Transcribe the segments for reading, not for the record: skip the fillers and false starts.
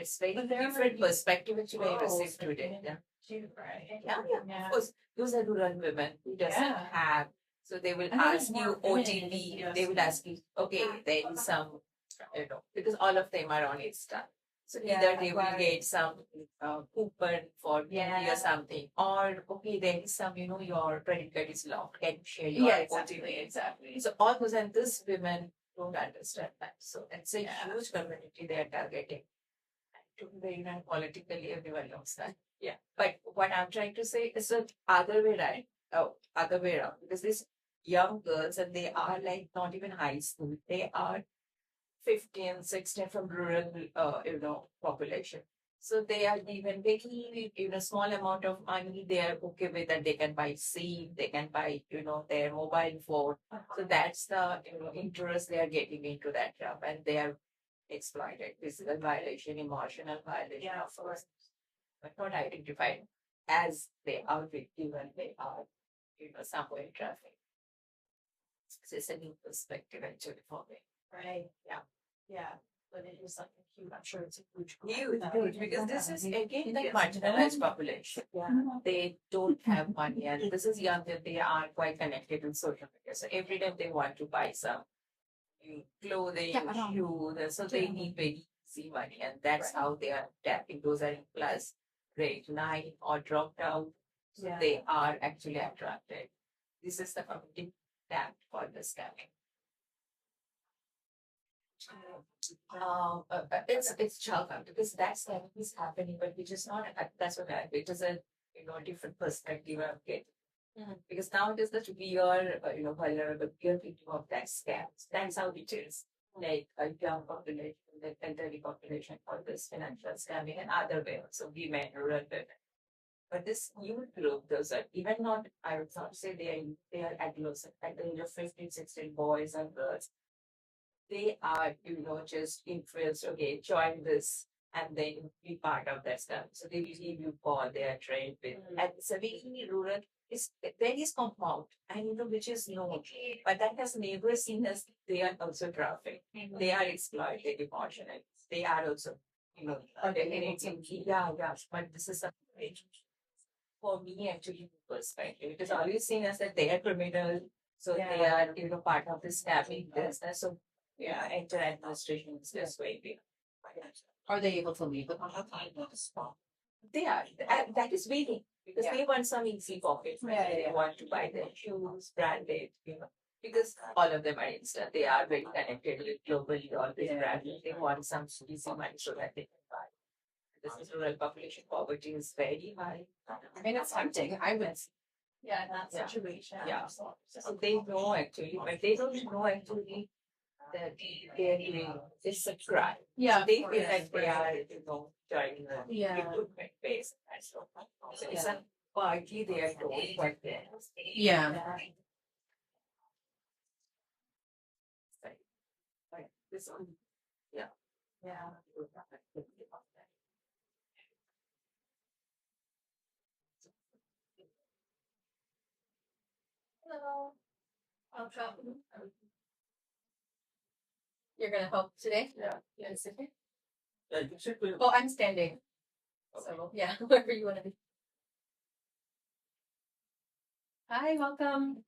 it's very But there different are perspective which we girls receive that today. women Yeah. too, right? Yeah, of course. Those are rural women who doesn't Yeah. have. So they will And there's ask you more women in OTP. the They will ask you, okay, there is some, because all of them are on Insta. So either they will get some coupon for maybe or something, or okay, there is some, your credit card is locked. Can you share your OTP? Exactly. So all those, and these women don't understand that. So it's a huge community they are targeting. To be very frank, politically, everyone knows that. Yeah. But what I'm trying to say is the other way around. Oh, other way around. Because these young girls, and they are like not even high school. They are 15, 16 from rural, population. So they are given very, small amount of money. They are okay with that. They can buy SIM. They can buy, their mobile phone. So that's the, interest they are getting into that job, and they are exploited, physical violation, emotional violation, of course, but not identified as they are victim and they are, somewhere in traffic. So it's a new perspective actually for me. Right. Yeah. Yeah. But it is something huge. I'm sure it's a huge. Huge, because this is again the marginalized population. Yeah. They don't have money, and this is young that they are quite connected with social media. So every time they want to buy some clothing, shoes, so they need very easy money, and that's how they are tapping. Those are in plus grade 9 or dropped out. So they are actually attracted. This is the community tapped for the scamming. It's child because that's what is happening, but which is not. That's what it is a different perspective of it. Because now it is that we are vulnerable. We are victim of that scam. That's how it is. Like a young population, the elderly population for this financial scamming and other way. So women, rural women. But this youth group, those are even not. I would not say they are adolescent, at the age of 15, 16, boys and girls. They are, just influenced, okay, join this and then be part of that stuff. So they will give you call, they are trained with. And it's a very rural, there is compound, and which is known, but that has never seen as they are also trafficked. They are exploited emotionally. They are also, yeah, but this is a for me actually perspective. It is always seen as that they are criminal, so they are part of this scamming business. So yeah, enter administration is just waiting. Are they able to leave it on a They are that is waiting because they want some easy pocket money. They want to buy their shoes, branded, because all of them are instant. They are very connected with globally, all these brands. They want some easy money so that they can buy. This is rural population poverty is very high. I mean, it's tempting. I would. Yeah, in that situation. Yeah. So they know actually, but they don't know actually that they are doing this a crime. Yeah. So they feel like they are, joining the Yeah. recruitment phase. And so it's a partly they are told, but then Yeah. like this one, yeah. Yeah. Hello. Welcome. You're gonna help today? Yeah. You gonna sit here? Yeah, you should be. Oh, I'm standing. So yeah, wherever you want to be. Hi, welcome.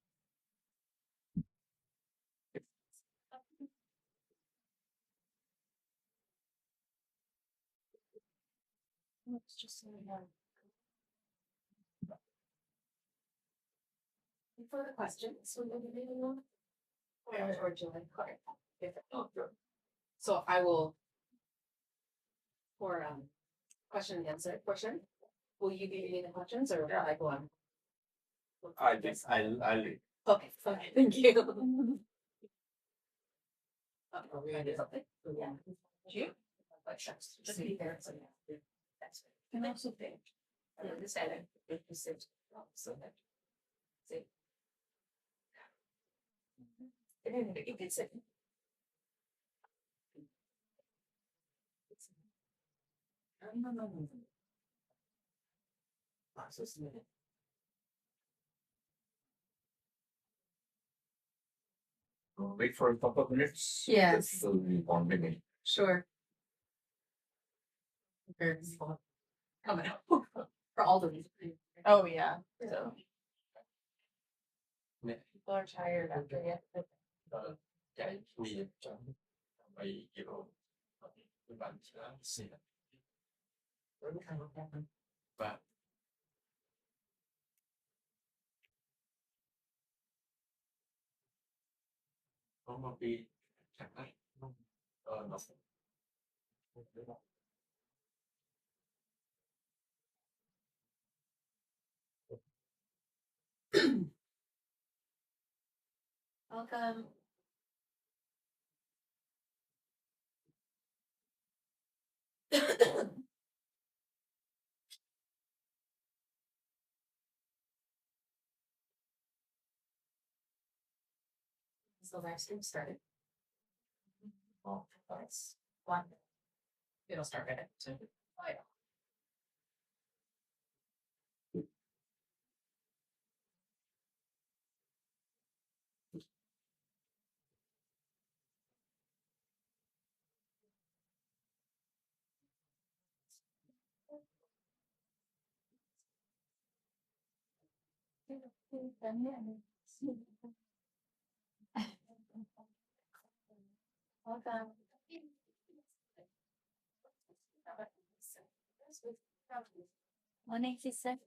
Let's just see for the questions. Or July card. So I will for question and answer portion. Will you be reading the questions or will I go on? I'll read. Okay, thank you. Yeah. You? Just be there. So yeah. That's it. And also think. This element represents so that say you can say no. Wait for a couple of minutes. Yes. This will be 1 minute. Sure. coming up for all the reasons. Oh yeah. So people are tired after it. Cái nguy trong mấy kiểu các bạn sẽ và có một cái chẳng hạn nó Welcome. Is the live stream started? Well, that's one. It'll start at it too. Oh, yeah. Welcome. Morning, sister.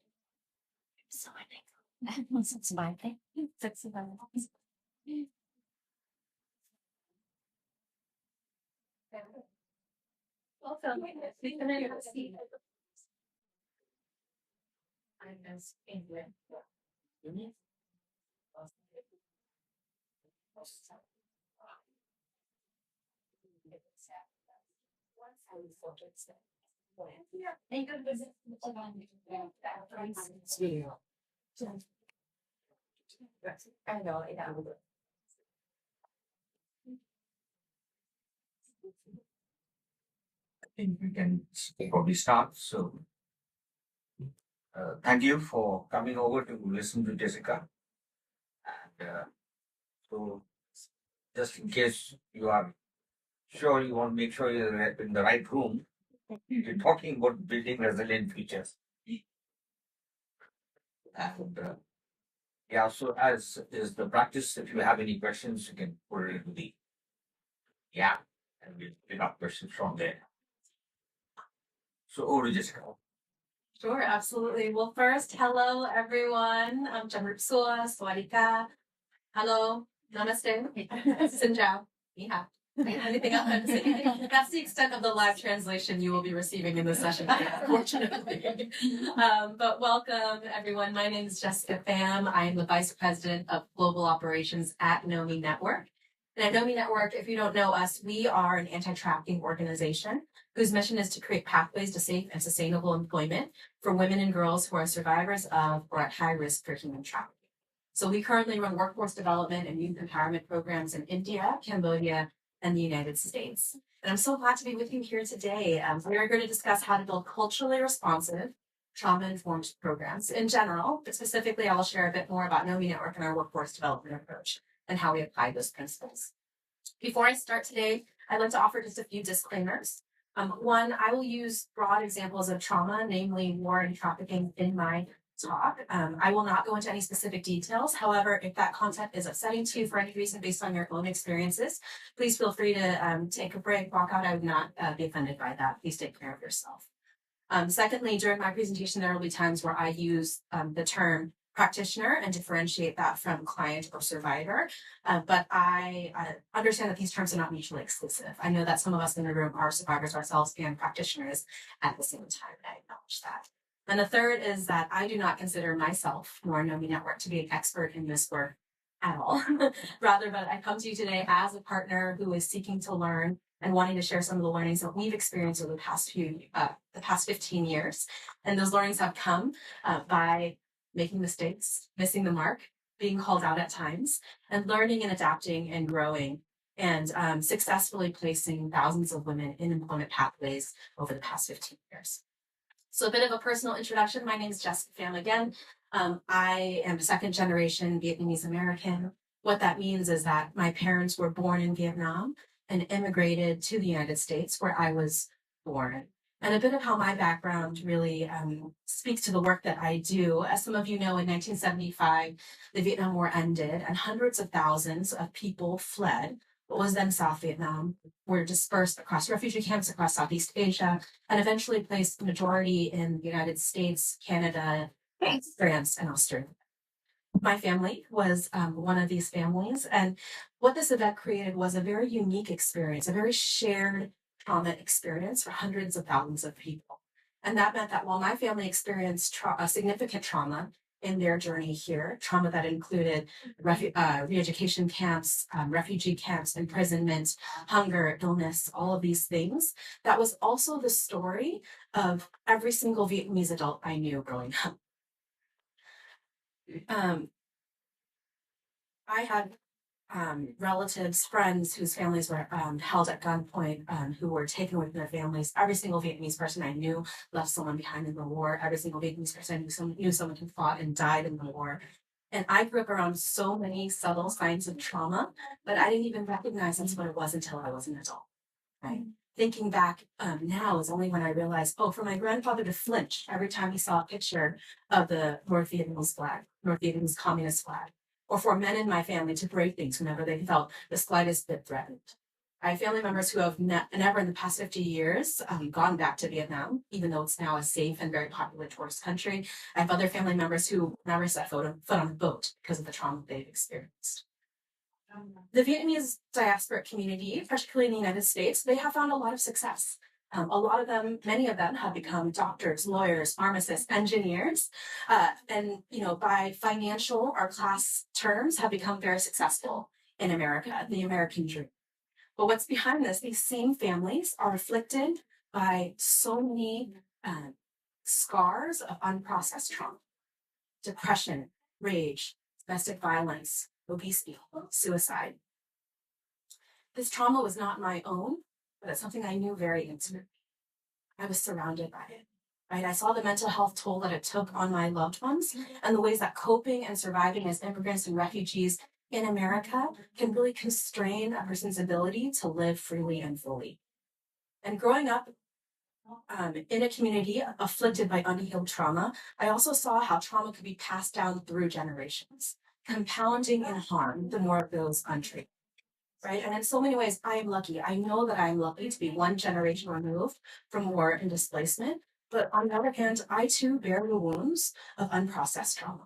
So I think it's my thing. Welcome. I'm Miss England. I know, yeah. I think we can probably start. So, thank you for coming over to listen to Jessica. And so, just in case you are sure you want to make sure you're in the right room, we're talking about building resilient futures. And yeah, so as is the practice, if you have any questions, you can put it into the and we'll pick up questions from there. So over to Jessica. Sure, absolutely. Well, first, hello everyone. I'm Jamrup Sua, Swadika. Hello, Namaste, Sinjao, Niha. Anything else I'm saying? That's the extent of the live translation you will be receiving in this session, unfortunately. But welcome everyone. My name is Jessica Pham. I am the Vice President of Global Operations at Nomi Network. And at Nomi Network, if you don't know us, we are an anti-trafficking organization whose mission is to create pathways to safe and sustainable employment for women and girls who are survivors of or at high risk for human trafficking. So we currently run workforce development and youth empowerment programs in India, Cambodia, and the United States. And I'm so glad to be with you here today. We are going to discuss how to build culturally responsive, trauma-informed programs in general, but specifically I will share a bit more about Nomi Network and our workforce development approach and how we apply those principles. Before I start today, I'd like to offer just a few disclaimers. One, I will use broad examples of trauma, namely war and trafficking, in my talk. I will not go into any specific details. However, if that content is upsetting to you for any reason based on your own experiences, please feel free to take a break, walk out. I would not be offended by that. Please take care of yourself. Secondly, during my presentation, there will be times where I use the term practitioner and differentiate that from client or survivor. But I understand that these terms are not mutually exclusive. I know that some of us in the room are survivors ourselves and practitioners at the same time. I acknowledge that. And the third is that I do not consider myself nor Nomi Network to be an expert in this work at all. Rather, but I come to you today as a partner who is seeking to learn and wanting to share some of the learnings that we've experienced over the past 15 years. And those learnings have come by making mistakes, missing the mark, being called out at times, and learning and adapting and growing and successfully placing thousands of women in employment pathways over the past 15 years. So a bit of a personal introduction. My name is Jessica Pham again. I am a second generation Vietnamese American. What that means is that my parents were born in Vietnam and immigrated to the United States where I was born. And a bit of how my background really speaks to the work that I do. As some of you know, in 1975, the Vietnam War ended and hundreds of thousands of people fled what was then South Vietnam, were dispersed across refugee camps across Southeast Asia, and eventually placed the majority in the United States, Canada, France, and Australia. My family was one of these families. And what this event created was a very unique experience, a very shared trauma experience for hundreds of thousands of people. And that meant that while my family experienced a significant trauma in their journey here, trauma that included re-education camps, refugee camps, imprisonment, hunger, illness, all of these things, that was also the story of every single Vietnamese adult I knew growing up. I had relatives, friends whose families were held at gunpoint, who were taken away from their families. Every single Vietnamese person I knew left someone behind in the war. Every single Vietnamese person I knew someone who fought and died in the war. And I grew up around so many subtle signs of trauma, but I didn't even recognize that's what it was until I was an adult, right? Thinking back now is only when I realized, oh, for my grandfather to flinch every time he saw a picture of the North Vietnamese flag, North Vietnamese communist flag, or for men in my family to break things whenever they felt the slightest bit threatened. I have family members who have never in the past 50 years gone back to Vietnam, even though it's now a safe and very popular tourist country. I have other family members who never set foot on a boat because of the trauma they've experienced. The Vietnamese diasporic community, particularly in the United States, they have found a lot of success. A lot of them, many of them have become doctors, lawyers, pharmacists, engineers, and by financial or class terms have become very successful in America, the American dream. But what's behind this, these same families are afflicted by so many scars of unprocessed trauma, depression, rage, domestic violence, obesity, suicide. This trauma was not my own, but it's something I knew very intimately. I was surrounded by it, right? I saw the mental health toll that it took on my loved ones and the ways that coping and surviving as immigrants and refugees in America can really constrain a person's ability to live freely and fully. And growing up in a community afflicted by unhealed trauma, I also saw how trauma could be passed down through generations, compounding in harm the more it goes untreated. Right. And in so many ways, I am lucky. I know that I'm lucky to be one generation removed from war and displacement. But on the other hand, I too bear the wounds of unprocessed trauma.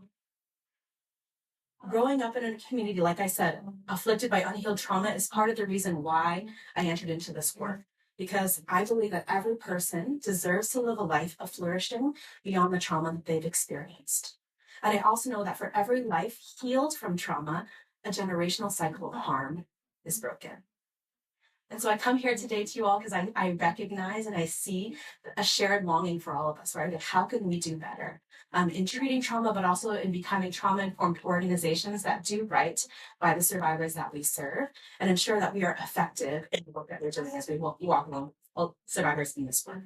Growing up in a community, like I said, afflicted by unhealed trauma is part of the reason why I entered into this work. Because I believe that every person deserves to live a life of flourishing beyond the trauma that they've experienced. And I also know that for every life healed from trauma, a generational cycle of harm is broken. And so I come here today to you all because I recognize and I see a shared longing for all of us, right? How can we do better in treating trauma, but also in becoming trauma-informed organizations that do right by the survivors that we serve and ensure that we are effective in the work that we're doing as we walk along survivors in this work.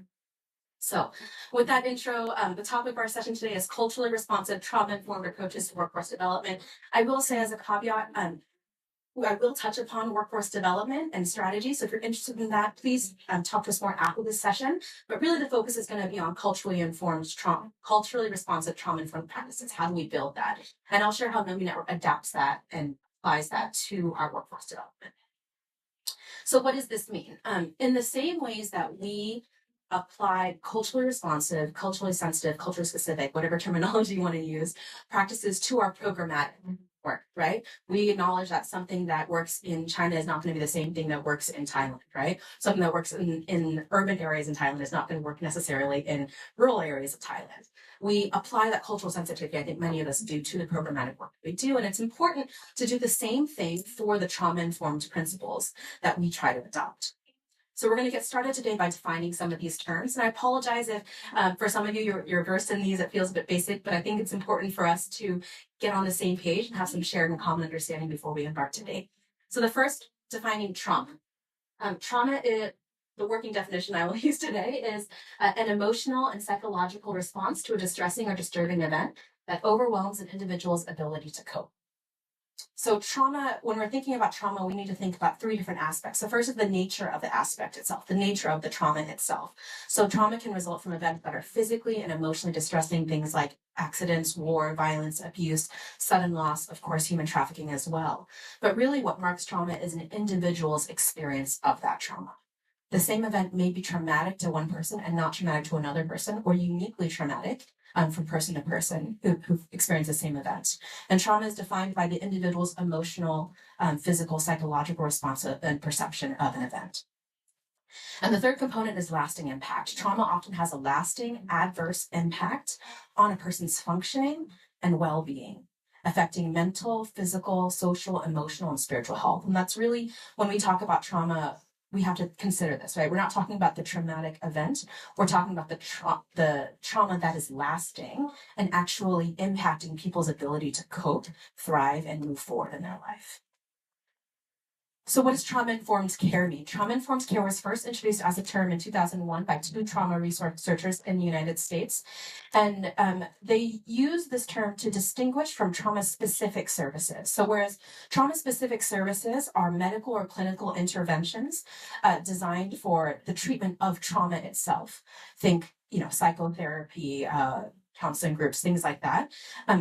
So with that intro, the topic of our session today is culturally responsive trauma-informed approaches to workforce development. I will say as a caveat, I will touch upon workforce development and strategy. So if you're interested in that, please talk to us more after this session. But really the focus is going to be on culturally responsive trauma-informed practices. How do we build that? And I'll share how Nomi Network adapts that and applies that to our workforce development. So what does this mean? In the same ways that we apply culturally responsive, culturally sensitive, culturally specific, whatever terminology you want to use, practices to our programmatic work, right? We acknowledge that something that works in China is not going to be the same thing that works in Thailand, right? Something that works in urban areas in Thailand is not going to work necessarily in rural areas of Thailand. We apply that cultural sensitivity, I think many of us do, to the programmatic work that we do. And it's important to do the same thing for the trauma-informed principles that we try to adopt. So we're going to get started today by defining some of these terms. And I apologize if for some of you, you're versed in these, it feels a bit basic, but I think it's important for us to get on the same page and have some shared and common understanding before we embark today. So the first, defining trauma. Trauma is, the working definition I will use today is an emotional and psychological response to a distressing or disturbing event that overwhelms an individual's ability to cope. So trauma, when we're thinking about trauma, we need to think about three different aspects. The first is the nature of the aspect itself, the nature of the trauma itself. So trauma can result from events that are physically and emotionally distressing, things like accidents, war, violence, abuse, sudden loss, of course, human trafficking as well. But really what marks trauma is an individual's experience of that trauma. The same event may be traumatic to one person and not traumatic to another person, or uniquely traumatic from person to person who experience the same event. And trauma is defined by the individual's emotional, physical, psychological response and perception of an event. And the third component is lasting impact. Trauma often has a lasting adverse impact on a person's functioning and well-being, affecting mental, physical, social, emotional, and spiritual health. And that's really, when we talk about trauma, we have to consider this, right? We're not talking about the traumatic event. We're talking about the trauma that is lasting and actually impacting people's ability to cope, thrive, and move forward in their life. So what does trauma-informed care mean? Trauma-informed care was first introduced as a term in 2001 by two trauma researchers in the United States. And they use this term to distinguish from trauma-specific services. So whereas trauma-specific services are medical or clinical interventions designed for the treatment of trauma itself. Think, psychotherapy, counseling groups, things like that.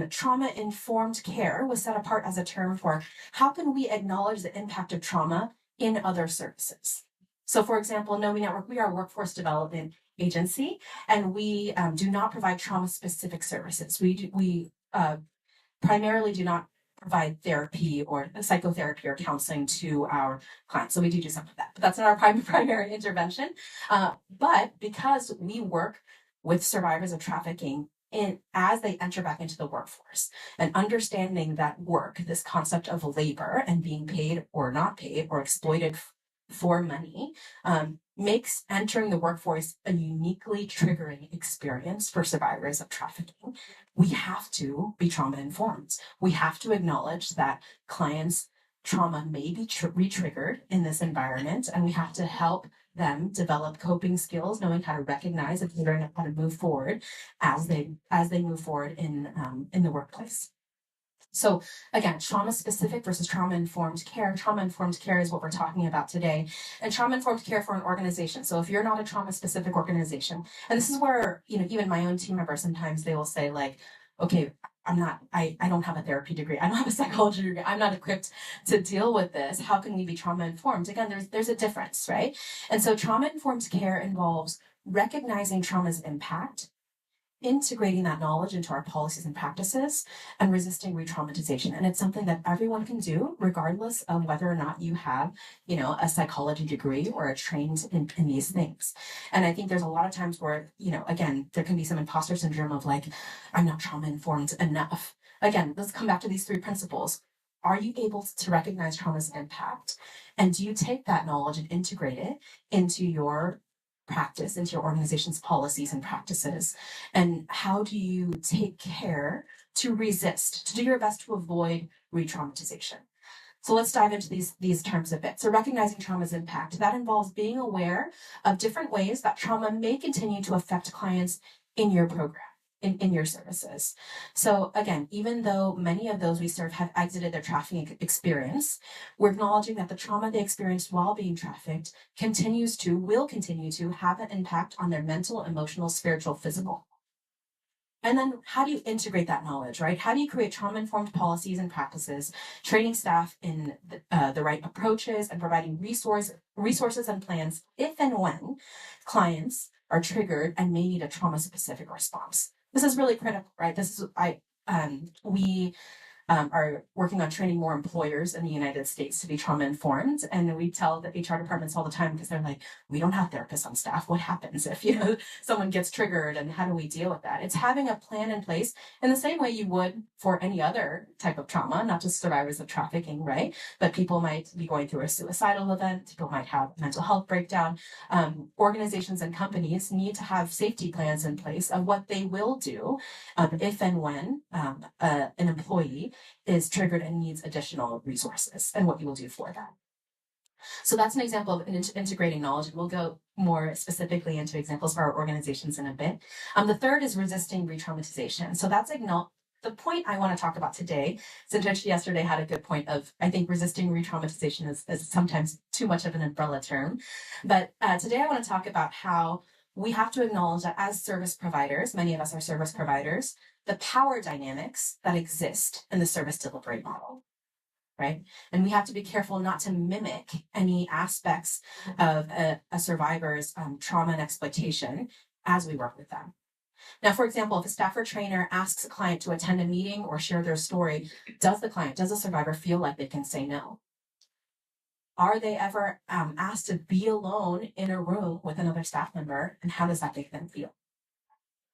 Trauma-informed care was set apart as a term for how can we acknowledge the impact of trauma in other services. So for example, Nomi Network, we are a workforce development agency, and we do not provide trauma-specific services. We primarily do not provide therapy or psychotherapy or counseling to our clients. So we do some of that, but that's not our primary intervention. But because we work with survivors of trafficking as they enter back into the workforce, and understanding that work, this concept of labor and being paid or not paid or exploited for money, makes entering the workforce a uniquely triggering experience for survivors of trafficking. We have to be trauma informed. We have to acknowledge that clients' trauma may be re-triggered in this environment, and we have to help them develop coping skills, knowing how to recognize and figuring out how to move forward as they move forward in the workplace. So again, trauma-specific versus trauma-informed care. Trauma-informed care is what we're talking about today, and trauma-informed care for an organization. So if you're not a trauma-specific organization, and this is where, even my own team members, sometimes they will say like, okay, I don't have a therapy degree. I don't have a psychology degree. I'm not equipped to deal with this. How can we be trauma-informed? Again, there's a difference, right? And so trauma-informed care involves recognizing trauma's impact, integrating that knowledge into our policies and practices, and resisting re-traumatization. And it's something that everyone can do, regardless of whether or not you have, a psychology degree or are trained in these things. And I think there's a lot of times where, again, there can be some imposter syndrome of like, I'm not trauma-informed enough. Again, let's come back to these three principles. Are you able to recognize trauma's impact? And do you take that knowledge and integrate it into your practice, into your organization's policies and practices? And how do you take care to resist, to do your best to avoid re-traumatization? So let's dive into these terms a bit. So recognizing trauma's impact, that involves being aware of different ways that trauma may continue to affect clients in your program, in your services. So again, even though many of those we serve have exited their trafficking experience, we're acknowledging that the trauma they experienced while being trafficked will continue to have an impact on their mental, emotional, spiritual, physical. And then how do you integrate that knowledge, right? How do you create trauma-informed policies and practices, training staff in the right approaches, and providing resources and plans if and when clients are triggered and may need a trauma-specific response? This is really critical, right? We are working on training more employers in the United States to be trauma-informed. And we tell the HR departments all the time, because they're like, we don't have therapists on staff. What happens if, someone gets triggered, and how do we deal with that? It's having a plan in place in the same way you would for any other type of trauma, not just survivors of trafficking, right? But people might be going through a suicidal event. People might have a mental health breakdown. Organizations and companies need to have safety plans in place of what they will do if and when an employee is triggered and needs additional resources, and what you will do for that. So that's an example of integrating knowledge. We'll go more specifically into examples for our organizations in a bit. The third is resisting re-traumatization. So that's the point I want to talk about today, since yesterday had a good point of, I think resisting re-traumatization is sometimes too much of an umbrella term. But today I want to talk about how we have to acknowledge that as service providers, many of us are service providers, the power dynamics that exist in the service delivery model, right? And we have to be careful not to mimic any aspects of a survivor's trauma and exploitation as we work with them. Now, for example, if a staff or trainer asks a client to attend a meeting or share their story, does the survivor feel like they can say no? Are they ever asked to be alone in a room with another staff member, and how does that make them feel?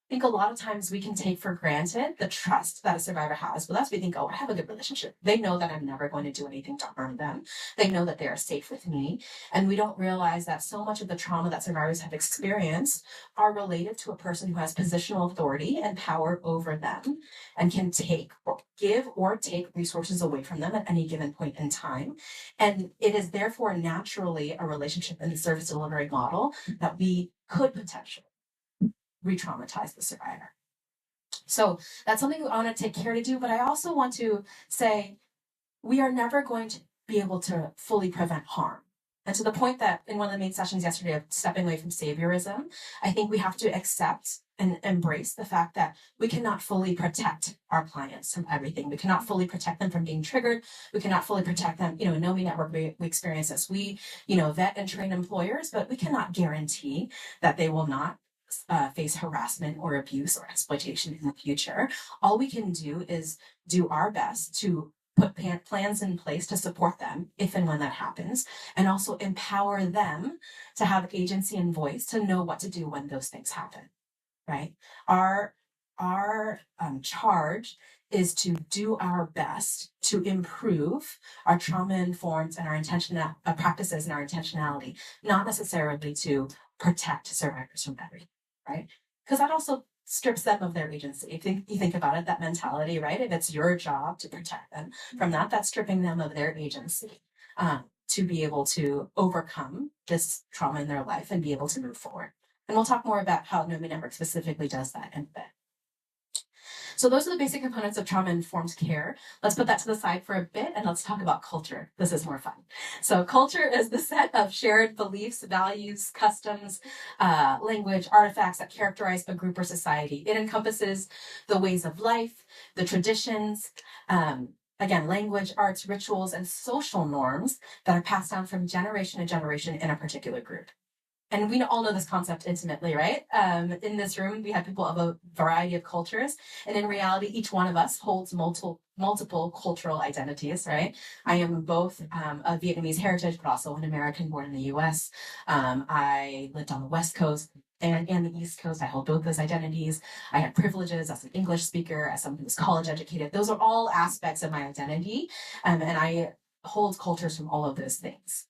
I think a lot of times we can take for granted the trust that a survivor has with us. We think, oh, I have a good relationship. They know that I'm never going to do anything to harm them. They know that they are safe with me. And we don't realize that so much of the trauma that survivors have experienced are related to a person who has positional authority and power over them and can give or take resources away from them at any given point in time. And it is therefore naturally a relationship in the service delivery model that we could potentially re-traumatize the survivor. So that's something I want to take care to do, but I also want to say we are never going to be able to fully prevent harm. And to the point that in one of the main sessions yesterday of stepping away from saviorism, I think we have to accept and embrace the fact that we cannot fully protect our clients from everything. We cannot fully protect them from being triggered. We cannot fully protect them. In Nomi Network, we experience this. We, vet and train employers, but we cannot guarantee that they will not face harassment or abuse or exploitation in the future. All we can do is do our best to put plans in place to support them if and when that happens, and also empower them to have agency and voice to know what to do when those things happen, right? Our charge is to do our best to improve our trauma-informed and our intentional practices and our intentionality, not necessarily to protect survivors from everything, right? Because that also strips them of their agency. If you think about it, that mentality, right? If it's your job to protect them from that, that's stripping them of their agency to be able to overcome this trauma in their life and be able to move forward. And we'll talk more about how Nomi Network specifically does that in a bit. So those are the basic components of trauma-informed care. Let's put that to the side for a bit and let's talk about culture. This is more fun. So culture is the set of shared beliefs, values, customs, language, artifacts that characterize a group or society. It encompasses the ways of life, the traditions, again, language, arts, rituals, and social norms that are passed down from generation to generation in a particular group. And we all know this concept intimately, right? In this room, we have people of a variety of cultures. And in reality, each one of us holds multiple cultural identities, right? I am both of Vietnamese heritage, but also an American born in the US. I lived on the West Coast and the East Coast. I hold both those identities. I had privileges as an English speaker, as someone who was college educated. Those are all aspects of my identity. And I hold cultures from all of those things.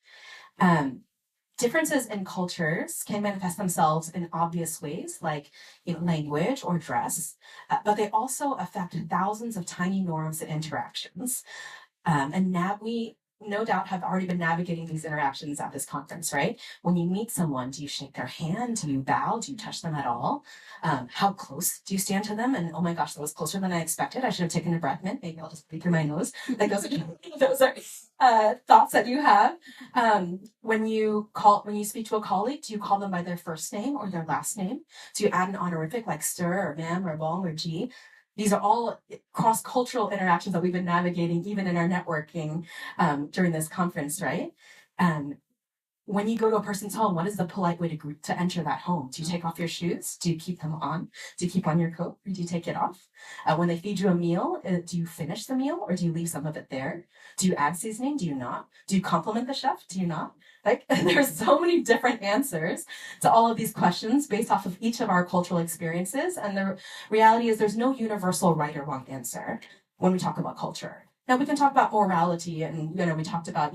Differences in cultures can manifest themselves in obvious ways, like language or dress, but they also affect thousands of tiny norms and interactions. And now we no doubt have already been navigating these interactions at this conference, right? When you meet someone, do you shake their hand? Do you bow? Do you touch them at all? How close do you stand to them? And oh my gosh, that was closer than I expected. I should have taken a breath mint. Maybe I'll just breathe through my nose. Like those are thoughts that you have. When you speak to a colleague, do you call them by their first name or their last name? Do you add an honorific like sir or ma'am or bong or ji? These are all cross-cultural interactions that we've been navigating even in our networking during this conference, right? When you go to a person's home, what is the polite way to enter that home? Do you take off your shoes? Do you keep them on? Do you keep on your coat or do you take it off? When they feed you a meal, do you finish the meal or do you leave some of it there? Do you add seasoning? Do you not? Do you compliment the chef? Do you not? Like, there's so many different answers to all of these questions based off of each of our cultural experiences. And the reality is there's no universal right or wrong answer when we talk about culture. Now we can talk about morality and, we talked about,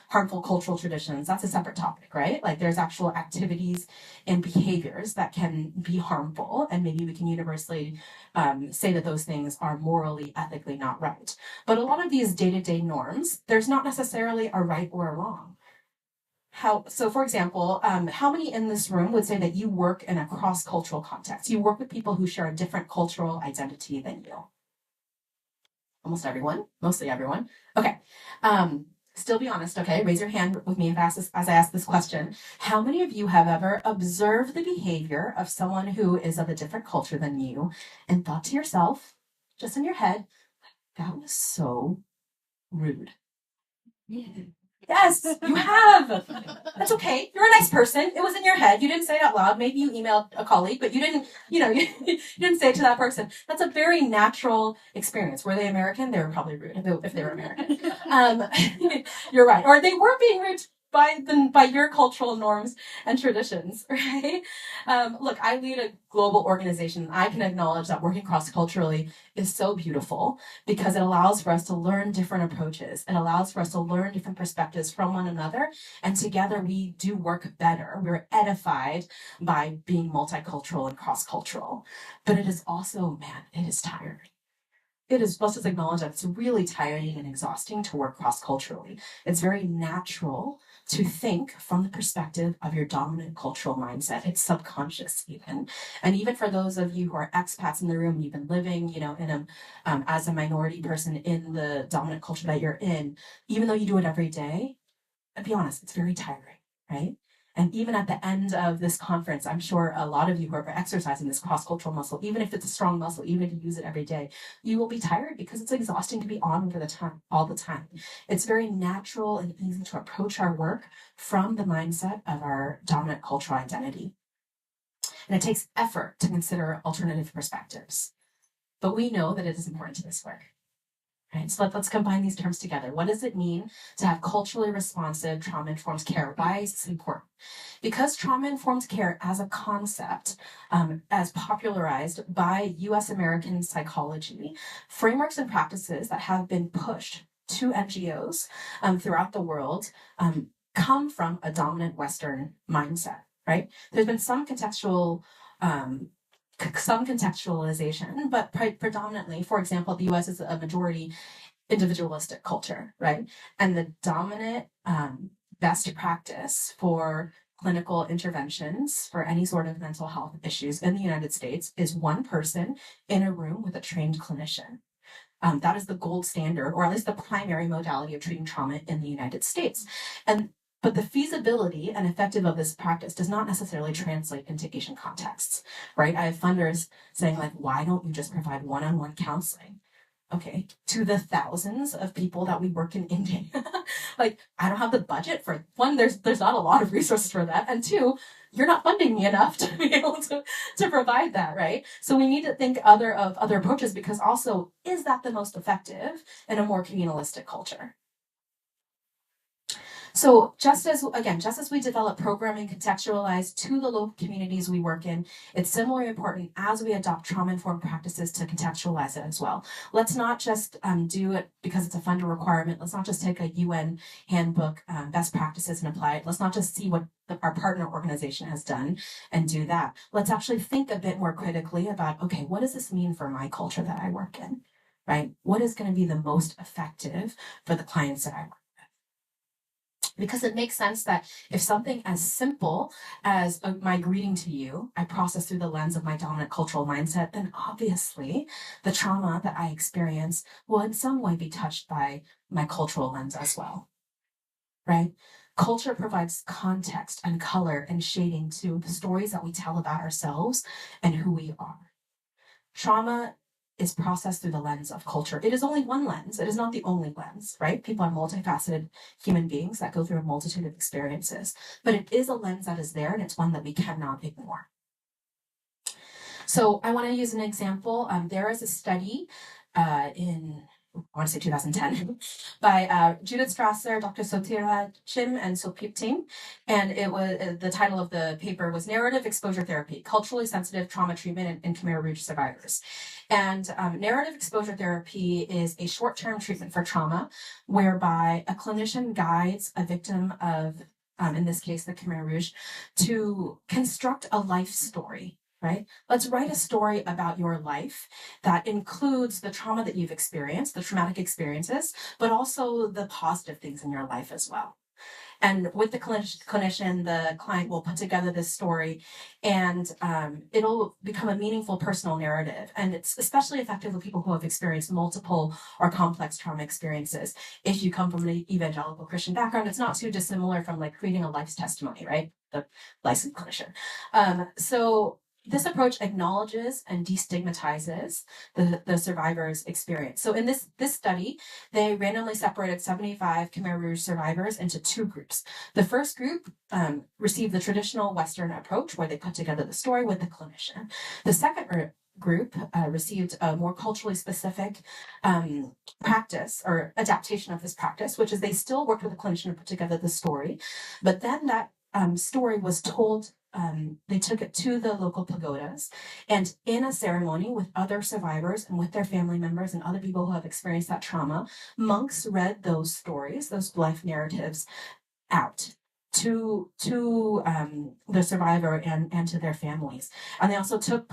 harmful cultural traditions. That's a separate topic, right? Like there's actual activities and behaviors that can be harmful. And maybe we can universally say that those things are morally, ethically not right. But a lot of these day-to-day norms, there's not necessarily a right or a wrong. So for example, how many in this room would say that you work in a cross-cultural context? You work with people who share a different cultural identity than you. almost everyone, mostly everyone. Okay. Still be honest, okay? Raise your hand with me as I ask this question. How many of you have ever observed the behavior of someone who is of a different culture than you and thought to yourself, just in your head, that was so rude? Yes, you have. That's okay. You're a nice person. It was in your head. You didn't say it out loud. Maybe you emailed a colleague, but you didn't, you didn't say it to that person. That's a very natural experience. Were they American? They were probably rude if they were American. You're right. Or they were being rude by your cultural norms and traditions, right? Look, I lead a global organization. I can acknowledge that working cross-culturally is so beautiful because it allows for us to learn different approaches. It allows for us to learn different perspectives from one another. And together we do work better. We're edified by being multicultural and cross-cultural. But it is also, man, it is tiring. Let's just acknowledge that it's really tiring and exhausting to work cross-culturally. It's very natural to think from the perspective of your dominant cultural mindset. It's subconscious even. And even for those of you who are expats in the room, you've been living, as a minority person in the dominant culture that you're in, even though you do it every day, I'll be honest, it's very tiring, right? And even at the end of this conference, I'm sure a lot of you who are exercising this cross-cultural muscle, even if it's a strong muscle, even if you use it every day, you will be tired because it's exhausting to be on all the time. It's very natural and easy to approach our work from the mindset of our dominant cultural identity. And it takes effort to consider alternative perspectives. But we know that it is important to this work. Right, so let's combine these terms together. What does it mean to have culturally responsive trauma-informed care? Why is this important? Because trauma-informed care as a concept, as popularized by US American psychology, frameworks and practices that have been pushed to NGOs throughout the world come from a dominant Western mindset, right? There's been some contextualization, but predominantly, for example, the US is a majority individualistic culture, right? And the dominant best practice for clinical interventions for any sort of mental health issues in the United States is one person in a room with a trained clinician. That is the gold standard, or at least the primary modality of treating trauma in the United States. But the feasibility and effective of this practice does not necessarily translate into Asian contexts, right? I have funders saying, like, why don't you just provide one-on-one counseling? Okay, to the thousands of people that we work in India. Like, I don't have the budget for one, there's not a lot of resources for that. And two, you're not funding me enough to be able to provide that, right? So we need to think of other approaches, because also, is that the most effective in a more communalistic culture? So just as we develop programming contextualized to the local communities we work in, it's similarly important as we adopt trauma-informed practices to contextualize it as well. Let's not just do it because it's a funder requirement. Let's not just take a UN handbook, best practices, and apply it. Let's not just see what our partner organization has done and do that. Let's actually think a bit more critically about, okay, what does this mean for my culture that I work in, right? What is going to be the most effective for the clients that I work with? Because it makes sense that if something as simple as my greeting to you, I process through the lens of my dominant cultural mindset, then obviously the trauma that I experience will in some way be touched by my cultural lens as well, right? Culture provides context and color and shading to the stories that we tell about ourselves and who we are. Trauma is processed through the lens of culture. It is only one lens. It is not the only lens, right? People are multifaceted human beings that go through a multitude of experiences, but it is a lens that is there, and it's one that we cannot ignore. So I want to use an example. There is a study in, I want to say 2010, by Judith Strasser, Dr. Sotira Chim, and Sopip Ting. And it was, the title of the paper was Narrative Exposure Therapy, Culturally Sensitive Trauma Treatment in Khmer Rouge Survivors. And narrative exposure therapy is a short-term treatment for trauma whereby a clinician guides a victim of, in this case, the Khmer Rouge, to construct a life story. Right? Let's write a story about your life that includes the trauma that you've experienced, the traumatic experiences, but also the positive things in your life as well. And with the clinician, the client will put together this story, and it'll become a meaningful personal narrative. And it's especially effective with people who have experienced multiple or complex trauma experiences. If you come from an evangelical Christian background, it's not too dissimilar from like creating a life's testimony, right? The licensed clinician. So this approach acknowledges and destigmatizes the survivor's experience. So in this study, they randomly separated 75 Khmer Rouge survivors into two groups. The first group received the traditional Western approach, where they put together the story with the clinician. The second group received a more culturally specific practice or adaptation of this practice, which is they still worked with a clinician to put together the story, but then that story was told. They took it to the local pagodas, and in a ceremony with other survivors and with their family members and other people who have experienced that trauma, monks read those stories, those life narratives, out to the survivor and to their families. And they also took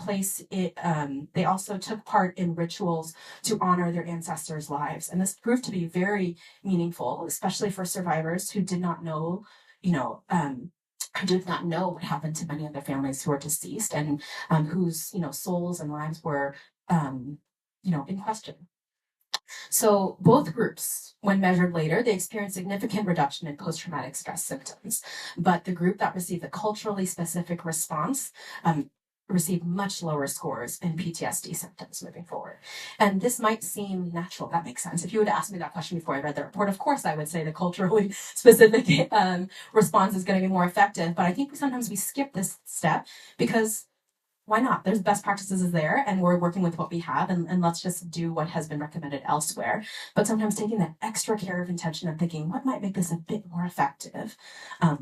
part in rituals to honor their ancestors' lives. And this proved to be very meaningful, especially for survivors who did not know, who did not know what happened to many of their families who were deceased, and whose souls and lives were in question. So both groups, when measured later, they experienced significant reduction in post-traumatic stress symptoms. But the group that received the culturally specific response received much lower scores in PTSD symptoms moving forward. And this might seem natural. That makes sense. If you would ask me that question before I read the report, of course I would say the culturally specific response is going to be more effective. But I think sometimes we skip this step because why not? There's best practices there, and we're working with what we have, and let's just do what has been recommended elsewhere. But sometimes taking that extra care of intention and thinking, what might make this a bit more effective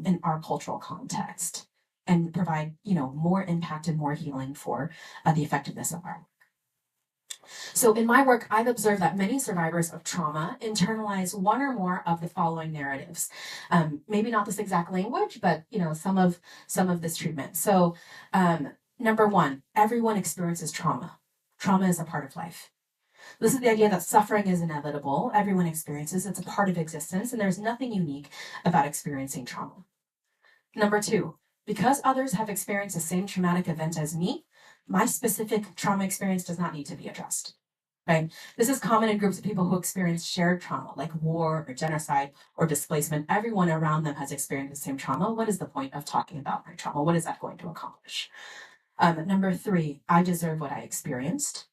in our cultural context, and provide more impact and more healing for the effectiveness of our work. So in my work, I've observed that many survivors of trauma internalize one or more of the following narratives. Maybe not this exact language, but some of this treatment. So number one, everyone experiences trauma. Trauma is a part of life. This is the idea that suffering is inevitable. Everyone experiences, it's a part of existence, and there's nothing unique about experiencing trauma. Number two, because others have experienced the same traumatic event as me, my specific trauma experience does not need to be addressed. Right? This is common in groups of people who experience shared trauma, like war or genocide or displacement. Everyone around them has experienced the same trauma. What is the point of talking about my trauma? What is that going to accomplish? Number three, I deserve what I experienced.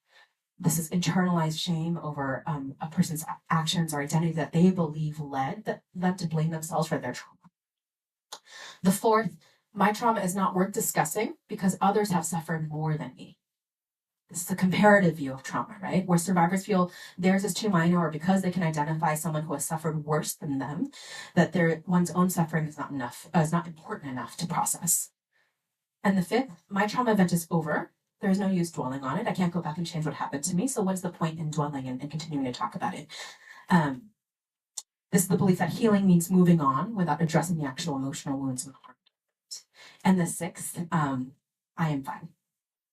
This is internalized shame over a person's actions or identity that they believe led them to blame themselves for their trauma. The fourth, my trauma is not worth discussing because others have suffered more than me. This is a comparative view of trauma, right? Where survivors feel theirs is too minor, or because they can identify someone who has suffered worse than them, that one's own suffering is not important enough to process. And the fifth, my trauma event is over. There's no use dwelling on it. I can't go back and change what happened to me. So what's the point in dwelling and continuing to talk about it? This is the belief that healing means moving on without addressing the actual emotional wounds and harm. And the sixth, I am fine.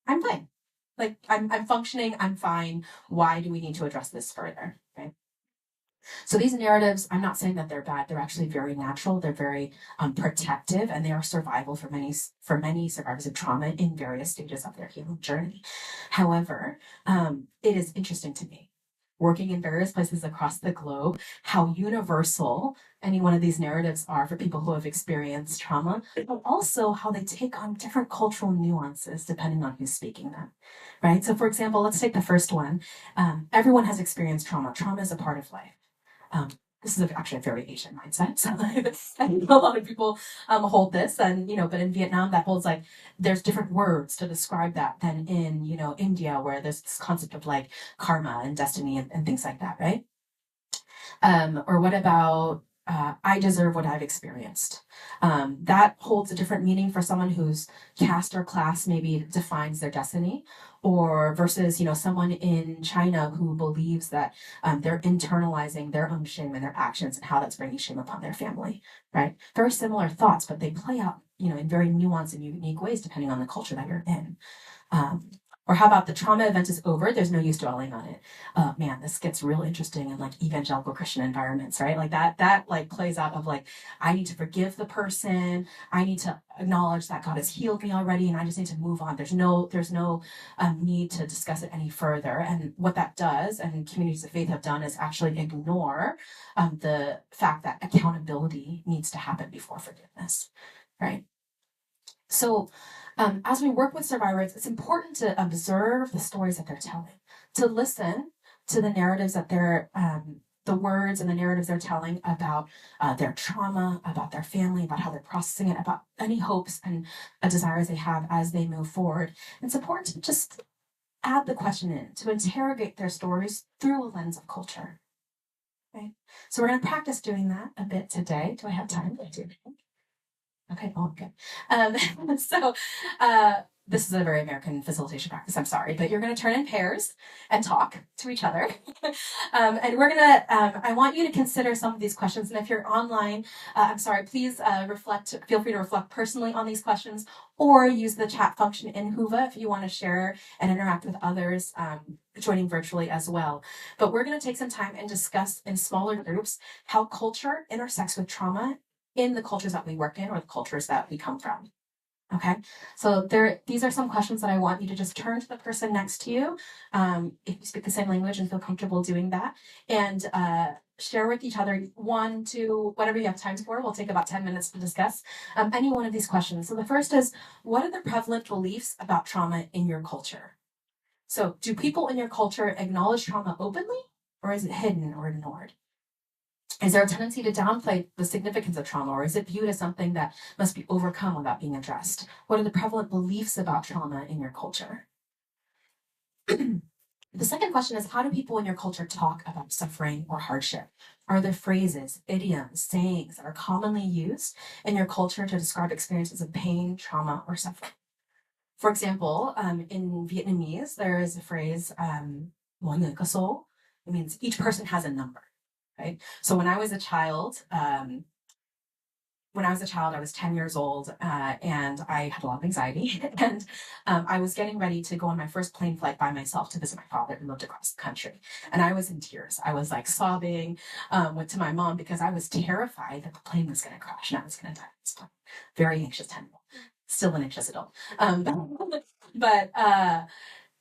I'm fine. Like I'm functioning. I'm fine. Why do we need to address this further? Right. So these narratives, I'm not saying that they're bad. They're actually very natural. They're very protective, and they are survival for many survivors of trauma in various stages of their healing journey. However, it is interesting to me, working in various places across the globe, how universal any one of these narratives are for people who have experienced trauma, but also how they take on different cultural nuances depending on who's speaking them, right? So for example, let's take the first one. Everyone has experienced trauma. Trauma is a part of life. This is actually a very Asian mindset. So I know a lot of people hold this, and but in Vietnam that holds like there's different words to describe that than in India, where there's this concept of like karma and destiny and things like that, right? Or what about I deserve what I've experienced? That holds a different meaning for someone whose caste or class maybe defines their destiny, or versus someone in China who believes that they're internalizing their own shame and their actions and how that's bringing shame upon their family, right? Very similar thoughts, but they play out in very nuanced and unique ways depending on the culture that you're in. Or how about the trauma event is over, there's no use dwelling on it. Man, this gets real interesting in like evangelical Christian environments, right? Like that like plays out of like, I need to forgive the person. I need to acknowledge that God has healed me already, and I just need to move on. There's no need to discuss it any further. And what that does, and communities of faith have done, is actually ignore the fact that accountability needs to happen before forgiveness, right? So as we work with survivors, it's important to observe the stories that they're telling, to listen to the narratives that they're, the words and the narratives they're telling about their trauma, about their family, about how they're processing it, about any hopes and desires they have as they move forward. It's important to just add the question in, to interrogate their stories through a lens of culture. Okay, so we're going to practice doing that a bit today. Do I have time? I do. Okay, oh, good. So this is a very American facilitation practice, I'm sorry, but you're going to turn in pairs and talk to each other. And we're going to, I want you to consider some of these questions. And if you're online, I'm sorry, please feel free to reflect personally on these questions, or use the chat function in Whova if you want to share and interact with others joining virtually as well. But we're going to take some time and discuss in smaller groups how culture intersects with trauma in the cultures that we work in, or the cultures that we come from. Okay, so these are some questions that I want you to just turn to the person next to you, if you speak the same language and feel comfortable doing that, and share with each other 1, 2, whatever you have time for. We'll take about 10 minutes to discuss any one of these questions. So the first is, what are the prevalent beliefs about trauma in your culture? So do people in your culture acknowledge trauma openly, or is it hidden or ignored? Is there a tendency to downplay the significance of trauma, or is it viewed as something that must be overcome without being addressed? What are the prevalent beliefs about trauma in your culture? The second question is, how do people in your culture talk about suffering or hardship? Are there phrases, idioms, sayings that are commonly used in your culture to describe experiences of pain, trauma, or suffering? For example, in Vietnamese, there is a phrase, "Mỗi người có số." It means each person has a number. Right? So when I was a child, I was 10 years old, and I had a lot of anxiety, and I was getting ready to go on my first plane flight by myself to visit my father who lived across the country. And I was in tears. I was like sobbing, went to my mom because I was terrified that the plane was going to crash and I was going to die on this plane. Very anxious 10-year-old, still an anxious adult. But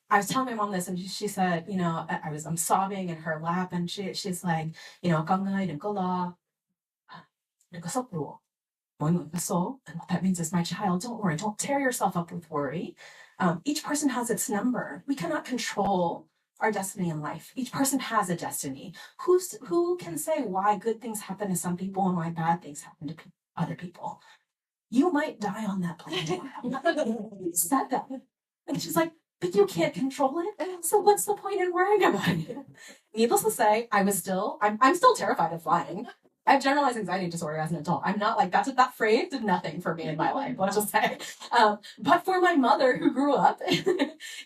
I was telling my mom this, and she said, you know, I'm sobbing in her lap, and she's like, you know, con ơi đừng có lo, đừng có sốc ruột. And what that means is, my child, don't worry, don't tear yourself up with worry. Each person has its number. We cannot control our destiny in life. Each person has a destiny. Who can say why good things happen to some people and why bad things happen to other people? You might die on that plane. Said that. And she's like, but you can't control it. So what's the point in worrying about it? Needless to say, I'm still terrified of flying. I have generalized anxiety disorder as an adult. I'm not like, that phrase did nothing for me in my life, let's just say. But for my mother, who grew up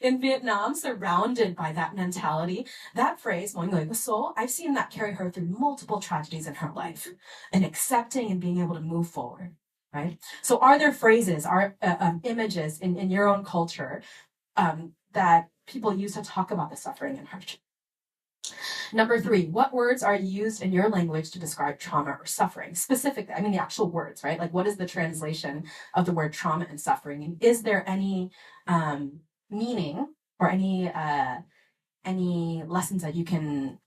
in Vietnam, surrounded by that mentality, that phrase, "Mỗi người có số," I've seen that carry her through multiple tragedies in her life, and accepting and being able to move forward, right? So are there phrases, images in your own culture that people use to talk about the suffering and hardship? Number 3, what words are used in your language to describe trauma or suffering? Specifically, I mean the actual words, right? Like, what is the translation of the word trauma and suffering? And is there any meaning or any lessons that you can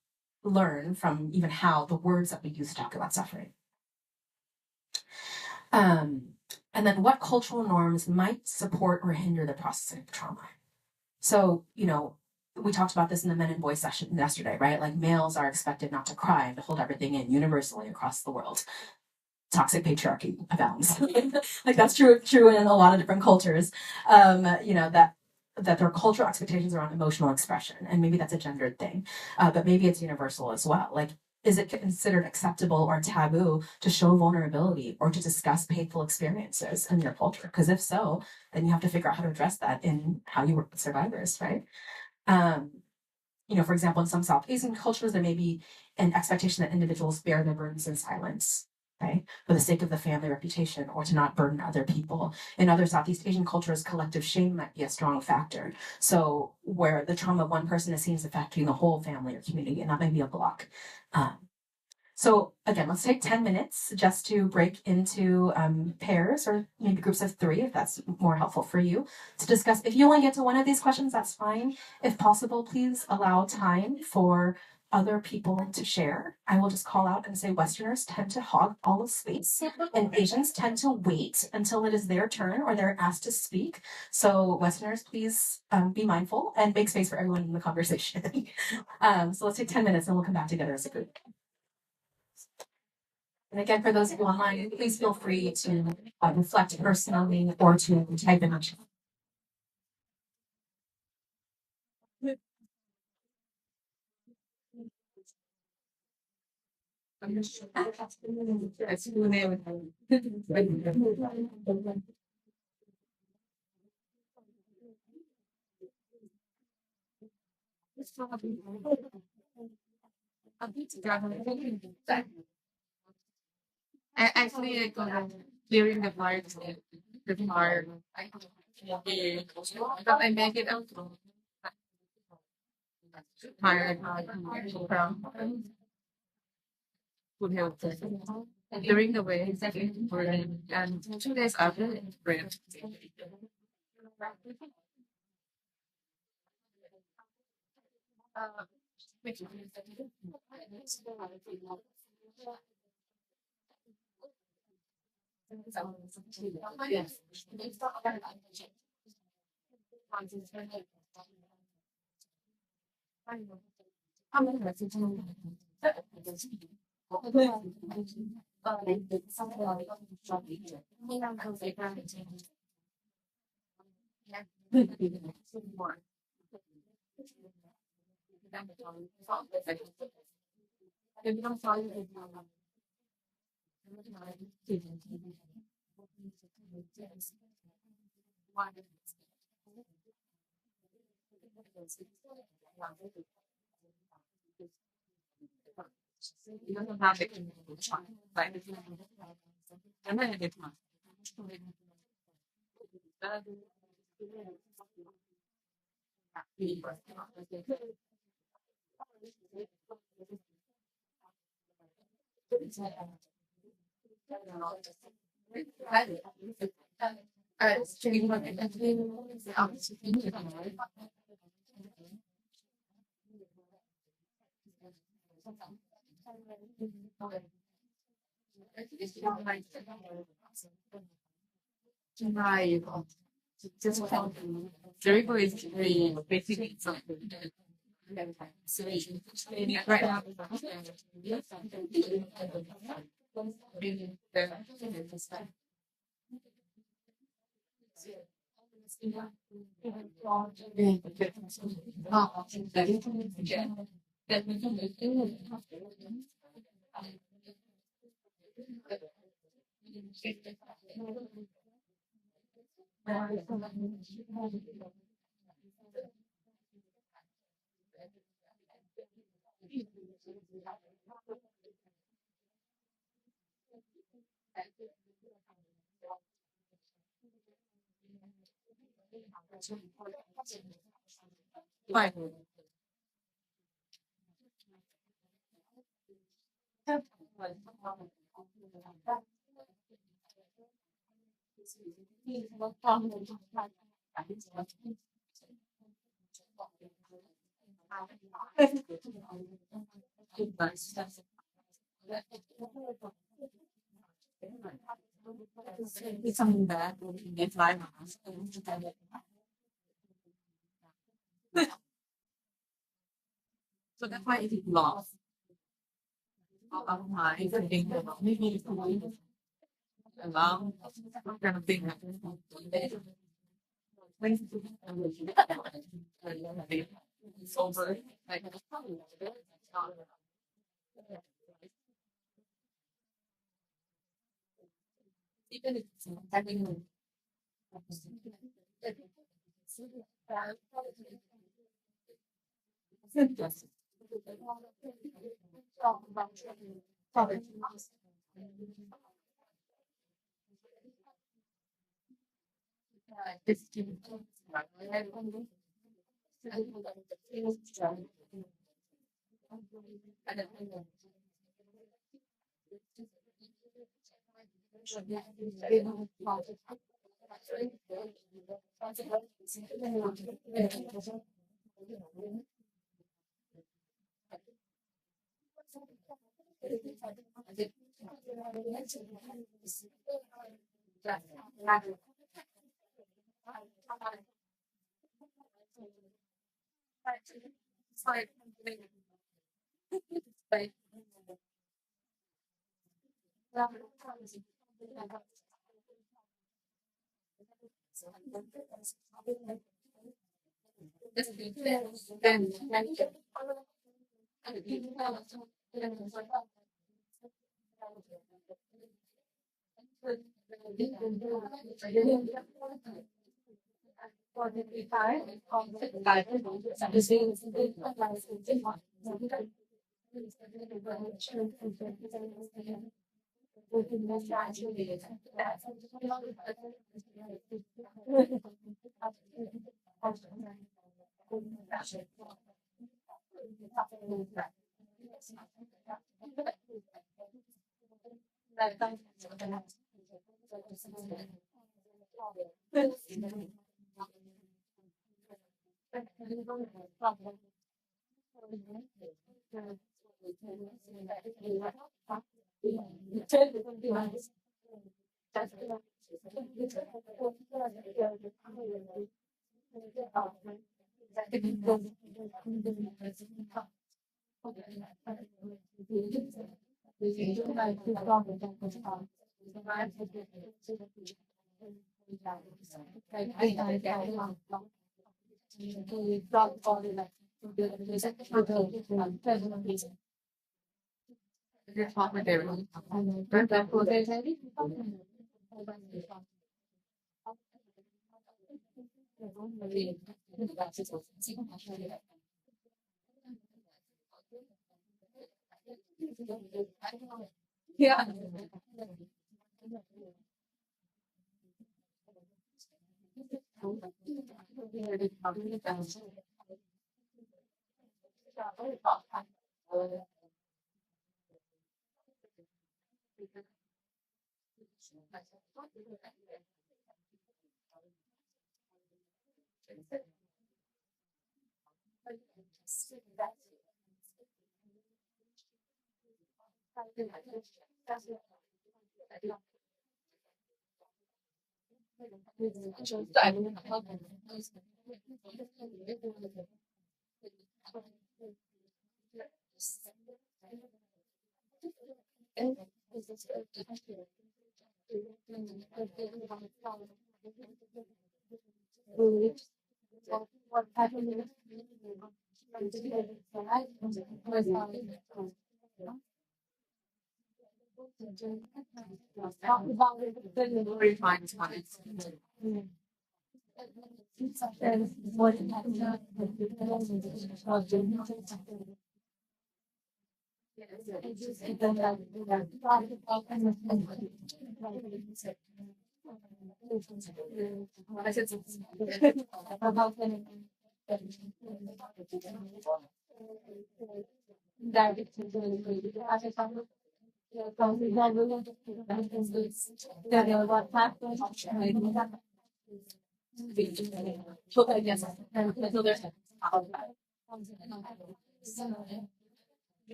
learn from even how the words that we use to talk about suffering? And then what cultural norms might support or hinder the processing of trauma? So, you know, we talked about this in the men and boys session yesterday, right? Like, males are expected not to cry and to hold everything in universally across the world. Toxic patriarchy abounds. Like, that's true in a lot of different cultures. You know, that there are cultural expectations around emotional expression, and maybe that's a gendered thing, but maybe it's universal as well. Like, is it considered acceptable or taboo to show vulnerability or to discuss painful experiences in your culture? Because if so, then you have to figure out how to address that in how you work with survivors, right? You know, for example, in some South Asian cultures, there may be an expectation that individuals bear their burdens in silence. okay, for the sake of the family reputation or to not burden other people. In other Southeast Asian cultures, collective shame might be a strong factor. So where the trauma of one person is seen as affecting the whole family or community, and that may be a block. So again, let's take 10 minutes just to break into pairs or maybe groups of 3, if that's more helpful for you, to discuss. If you only get to one of these questions, that's fine. If possible, please allow time for other people to share. I will just call out and say Westerners tend to hog all of space and Asians tend to wait until it is their turn or they're asked to speak. So Westerners, please be mindful and make space for everyone in the conversation. So let's take 10 minutes and we'll come back together as a group. And again, for those of you online, please feel free to reflect personally or to type in on chat. Actually, during the part, but I make it out tired from food health. During the way, exactly, and 2 days after, it's bread. Cerebral is very basically something. Right now, fine. It's something bad. It's life. So that's why it is lost. Of my thinking about maybe it's along kind of thing. It's over. Like, even if it's having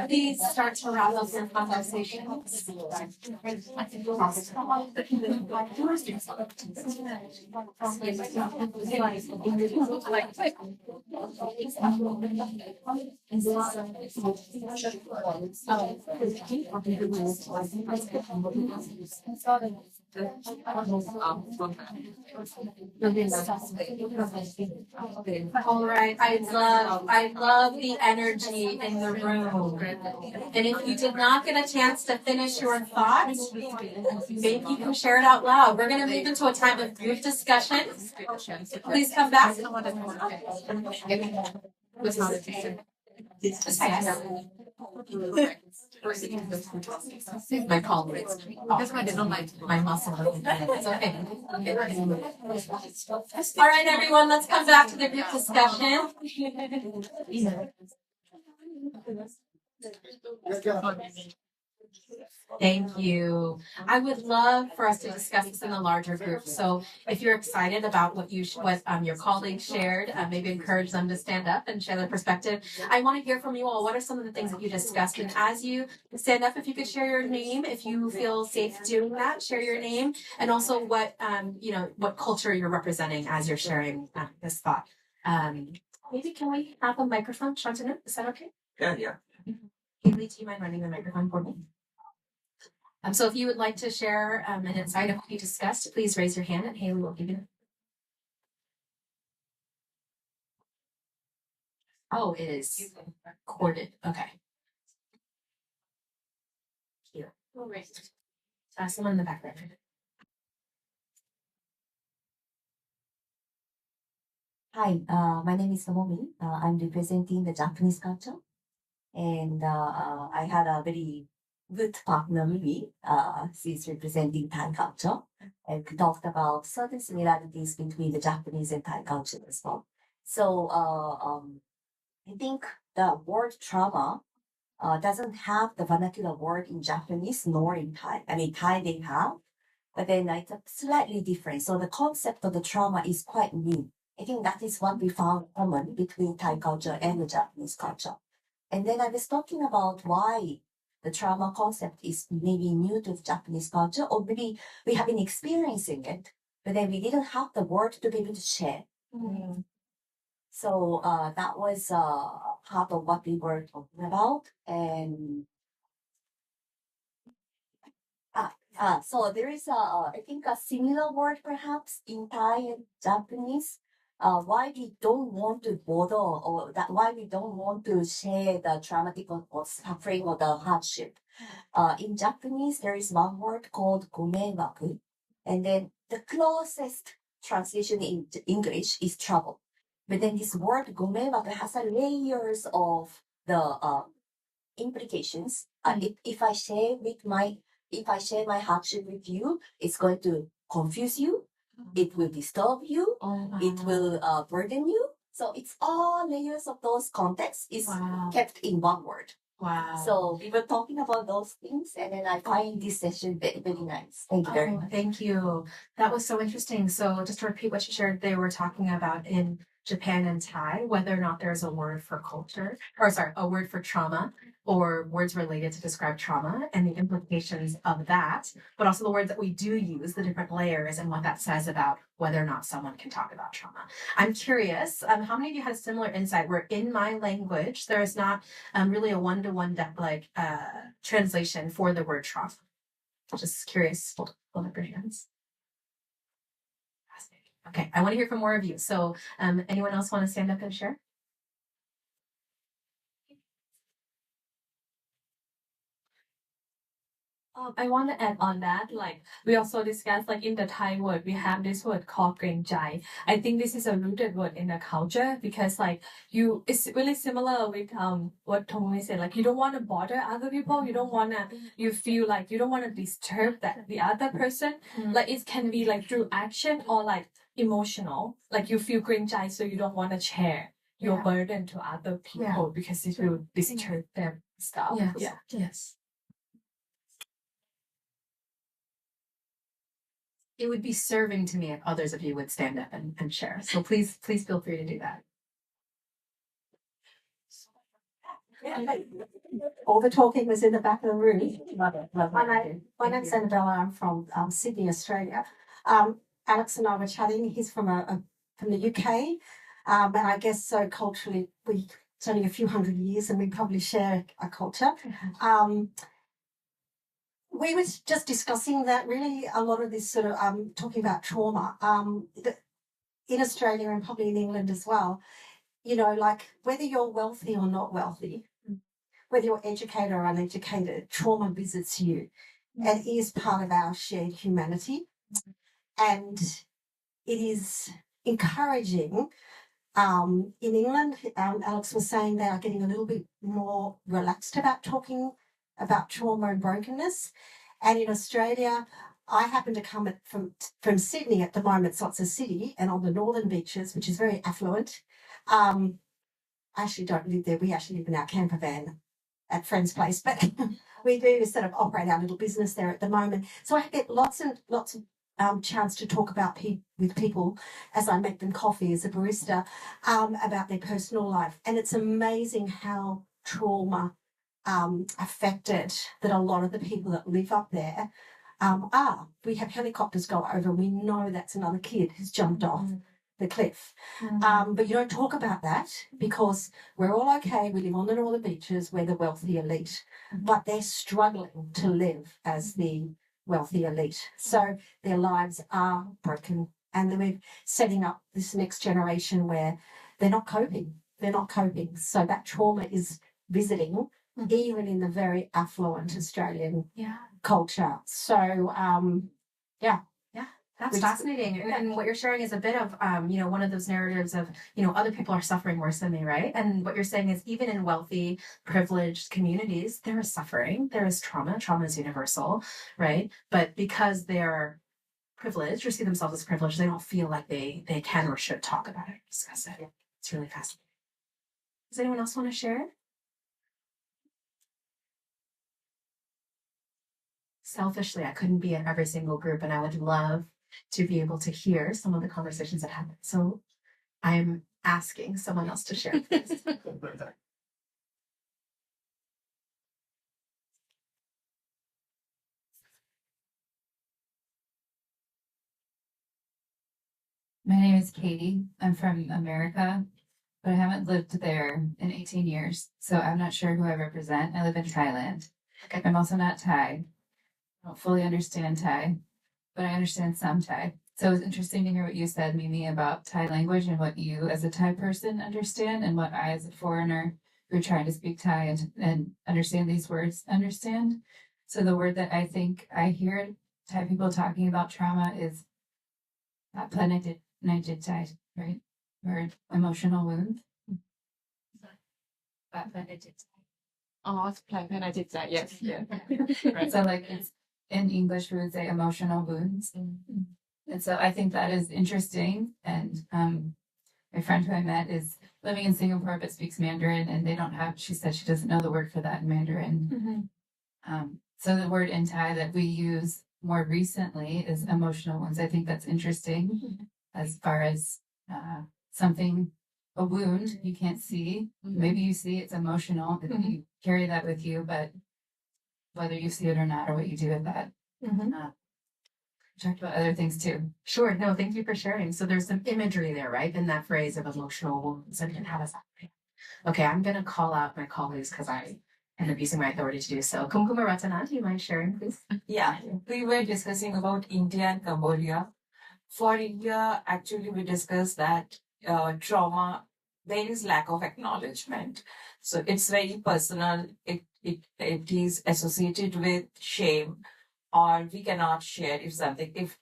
Please start to wrap up your conversations. All right, I love the energy in the room. And if you did not get a chance to finish your thoughts, maybe you can share it out loud. We're going to move into a time of group discussion. Please come back. My colleagues. That's why I didn't like my muscle. It's okay. All right, everyone, let's come back to the group discussion. Thank you. I would love for us to discuss this in a larger group. So if you're excited about what your colleagues shared, maybe encourage them to stand up and share their perspective. I want to hear from you all. What are some of the things that you discussed? And as you stand up, if you could share your name, if you feel safe doing that, share your name, and also what what culture you're representing as you're sharing this thought. Maybe can we have a microphone, Shantanu? Is that okay? Yeah. Haley, do you mind running the microphone for me? So if you would like to share an insight of what you discussed, please raise your hand and Haley will give you. Oh, it is recorded. Okay. Here. Someone in the background. Hi, my name is Nomi. I'm representing the Japanese culture, and I had a very good partner, Mimi. She's representing Thai culture, and we talked about certain similarities between the Japanese and Thai culture as well. So I think the word trauma doesn't have the vernacular word in Japanese nor in Thai. I mean, Thai they have, but then it's slightly different. So the concept of the trauma is quite new. I think that is what we found common between Thai culture and the Japanese culture. And then I was talking about why the trauma concept is maybe new to the Japanese culture, or maybe we have been experiencing it, but then we didn't have the word to be able to share. Mm-hmm. So that was part of what we were talking about. And so there is I think a similar word perhaps in Thai and Japanese. Why we don't want to bother, or that why we don't want to share the traumatic or suffering or the hardship. In Japanese, there is one word called gomenwaku, and then the closest translation in English is trouble. But then this word gomenwaku has a layers of the implications. If I share my hardship with you, it's going to confuse you. It will disturb you. It will burden you. So it's all layers of those contexts is kept in one word. Wow. So we were talking about those things, and then I find this session very, very nice. Thank you very much. Thank you. That was so interesting. So just to repeat what you shared, they were talking about in Japan and Thai, whether or not there's a word for culture, a word for trauma, or words related to describe trauma and the implications of that, but also the words that we do use, the different layers and what that says about whether or not someone can talk about trauma. I'm curious, how many of you had a similar insight where in my language, there is not really a one-to-one translation for the word trauma? Just curious, hold up your hands. Okay, I want to hear from more of you. So anyone else want to stand up and share? I want to add on that, like we also discussed, like in the Thai word, we have this word called "grain jai." I think this is a rooted word in the culture because it's really similar with what Tomomi said. Like you don't want to bother other people. You feel like you don't want to disturb the other person. Like it can be like through action or like emotional, like you feel cringe, so you don't want to share your Yeah. burden to other people because it will disturb them stuff. Yes. Yes. It would be serving to me if others of you would stand up and share. So please feel free to do that. All the talking was in the back of the room. Love it. Love it. My name's Annabella. I'm from Sydney, Australia. Alex and I were chatting. He's from from the UK, and I guess so culturally it's only a few hundred years, and we probably share a culture. We were just discussing that really a lot of this sort of talking about trauma in Australia and probably in England as well. You know, like whether you're wealthy or not wealthy, whether you're educated or uneducated, trauma visits you and is part of our shared humanity. And it is encouraging. In England, Alex was saying they are getting a little bit more relaxed about talking about trauma and brokenness. And in Australia, I happen to come from Sydney at the moment, so it's a city, and on the northern beaches, which is very affluent. I actually don't live there. We actually live in our camper van at friend's place, but we do sort of operate our little business there at the moment. So I get lots of chance to talk about with people as I make them coffee as a barista about their personal life. And it's amazing how trauma affected that a lot of the people that live up there are. We have helicopters go over. We know that's another kid who's jumped off the cliff. But you don't talk about that because we're all okay. We live on the northern beaches. We're the wealthy elite, but they're struggling to live as the wealthy elite. So their lives are broken, and we're setting up this next generation where they're not coping. They're not coping. So that trauma is visiting even in the very affluent Australian culture. So, That's fascinating. And what you're sharing is a bit of, one of those narratives of, other people are suffering worse than me, right? And what you're saying is even in wealthy, privileged communities, there is suffering, there is trauma. Trauma is universal, right? But because they're privileged or see themselves as privileged, they don't feel like they can or should talk about it or discuss it. It's really fascinating. Does anyone else want to share? Selfishly, I couldn't be in every single group, and I would love to be able to hear some of the conversations that happen. So I'm asking someone else to share this. My name is Katie. I'm from America, but I haven't lived there in 18 years, so I'm not sure who I represent. I live in Thailand. Okay. I'm also not Thai. I don't fully understand Thai, but I understand some Thai. So it was interesting to hear what you said, Mimi, about Thai language and what you as a Thai person understand and what I as a foreigner who are trying to speak Thai and understand these words understand. So the word that I think I hear Thai people talking about trauma is Thai, right? Or emotional wound. Oh, it's planet yes. Yeah. Right. So like it's in English we would say emotional wounds. And so I think that is interesting. And my friend who I met is living in Singapore but speaks Mandarin, and she said she doesn't know the word for that in Mandarin. So the word in Thai that we use more recently is emotional wounds. I think that's interesting as far as a wound you can't see. Maybe you see it's emotional, that you carry that with you, but whether you see it or not, or what you do with that. Talked about other things too. Sure. No, thank you for sharing. So there's some imagery there, right? In that phrase of emotional wounds. And how does that feel? Okay, I'm going to call out my colleagues because I end up using my authority to do so. Kumkuma Ratana, do you mind sharing, please? Yeah, we were discussing about India and Cambodia. For India, actually, we discussed that trauma, there is lack of acknowledgement. So it's very personal. It is associated with shame, or we cannot share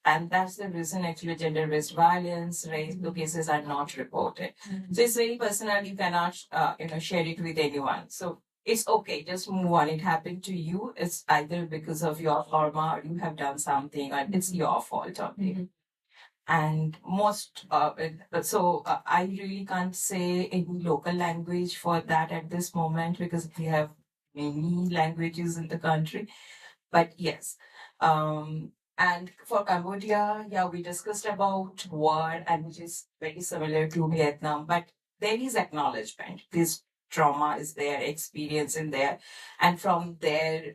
and that's the reason actually gender-based violence, rape cases are not reported. So it's very personal. You cannot, share it with anyone. So it's okay. Just move on. It happened to you. It's either because of your karma or you have done something, or it's your fault only. And most I really can't say any local language for that at this moment because we have many languages in the country. But yes, and for Cambodia, yeah, we discussed about war, and which is very similar to Vietnam, but there is acknowledgement. This trauma is there, experience in there, and from there,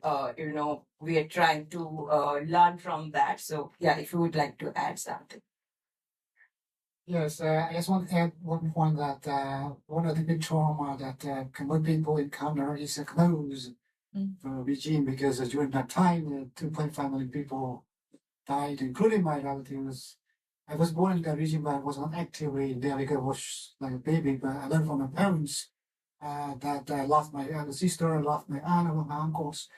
we are trying to learn from that. So yeah, if you would like to add something. Yes, I just want to add one point that one of the big trauma that Cambodian people encounter is a closed regime because during that time, 2.5 million people died, including my relatives. I was born in that region, but I was not actively there because I was like a baby. But I learned from my parents that I lost my elder sister, I lost my aunt, and my uncles.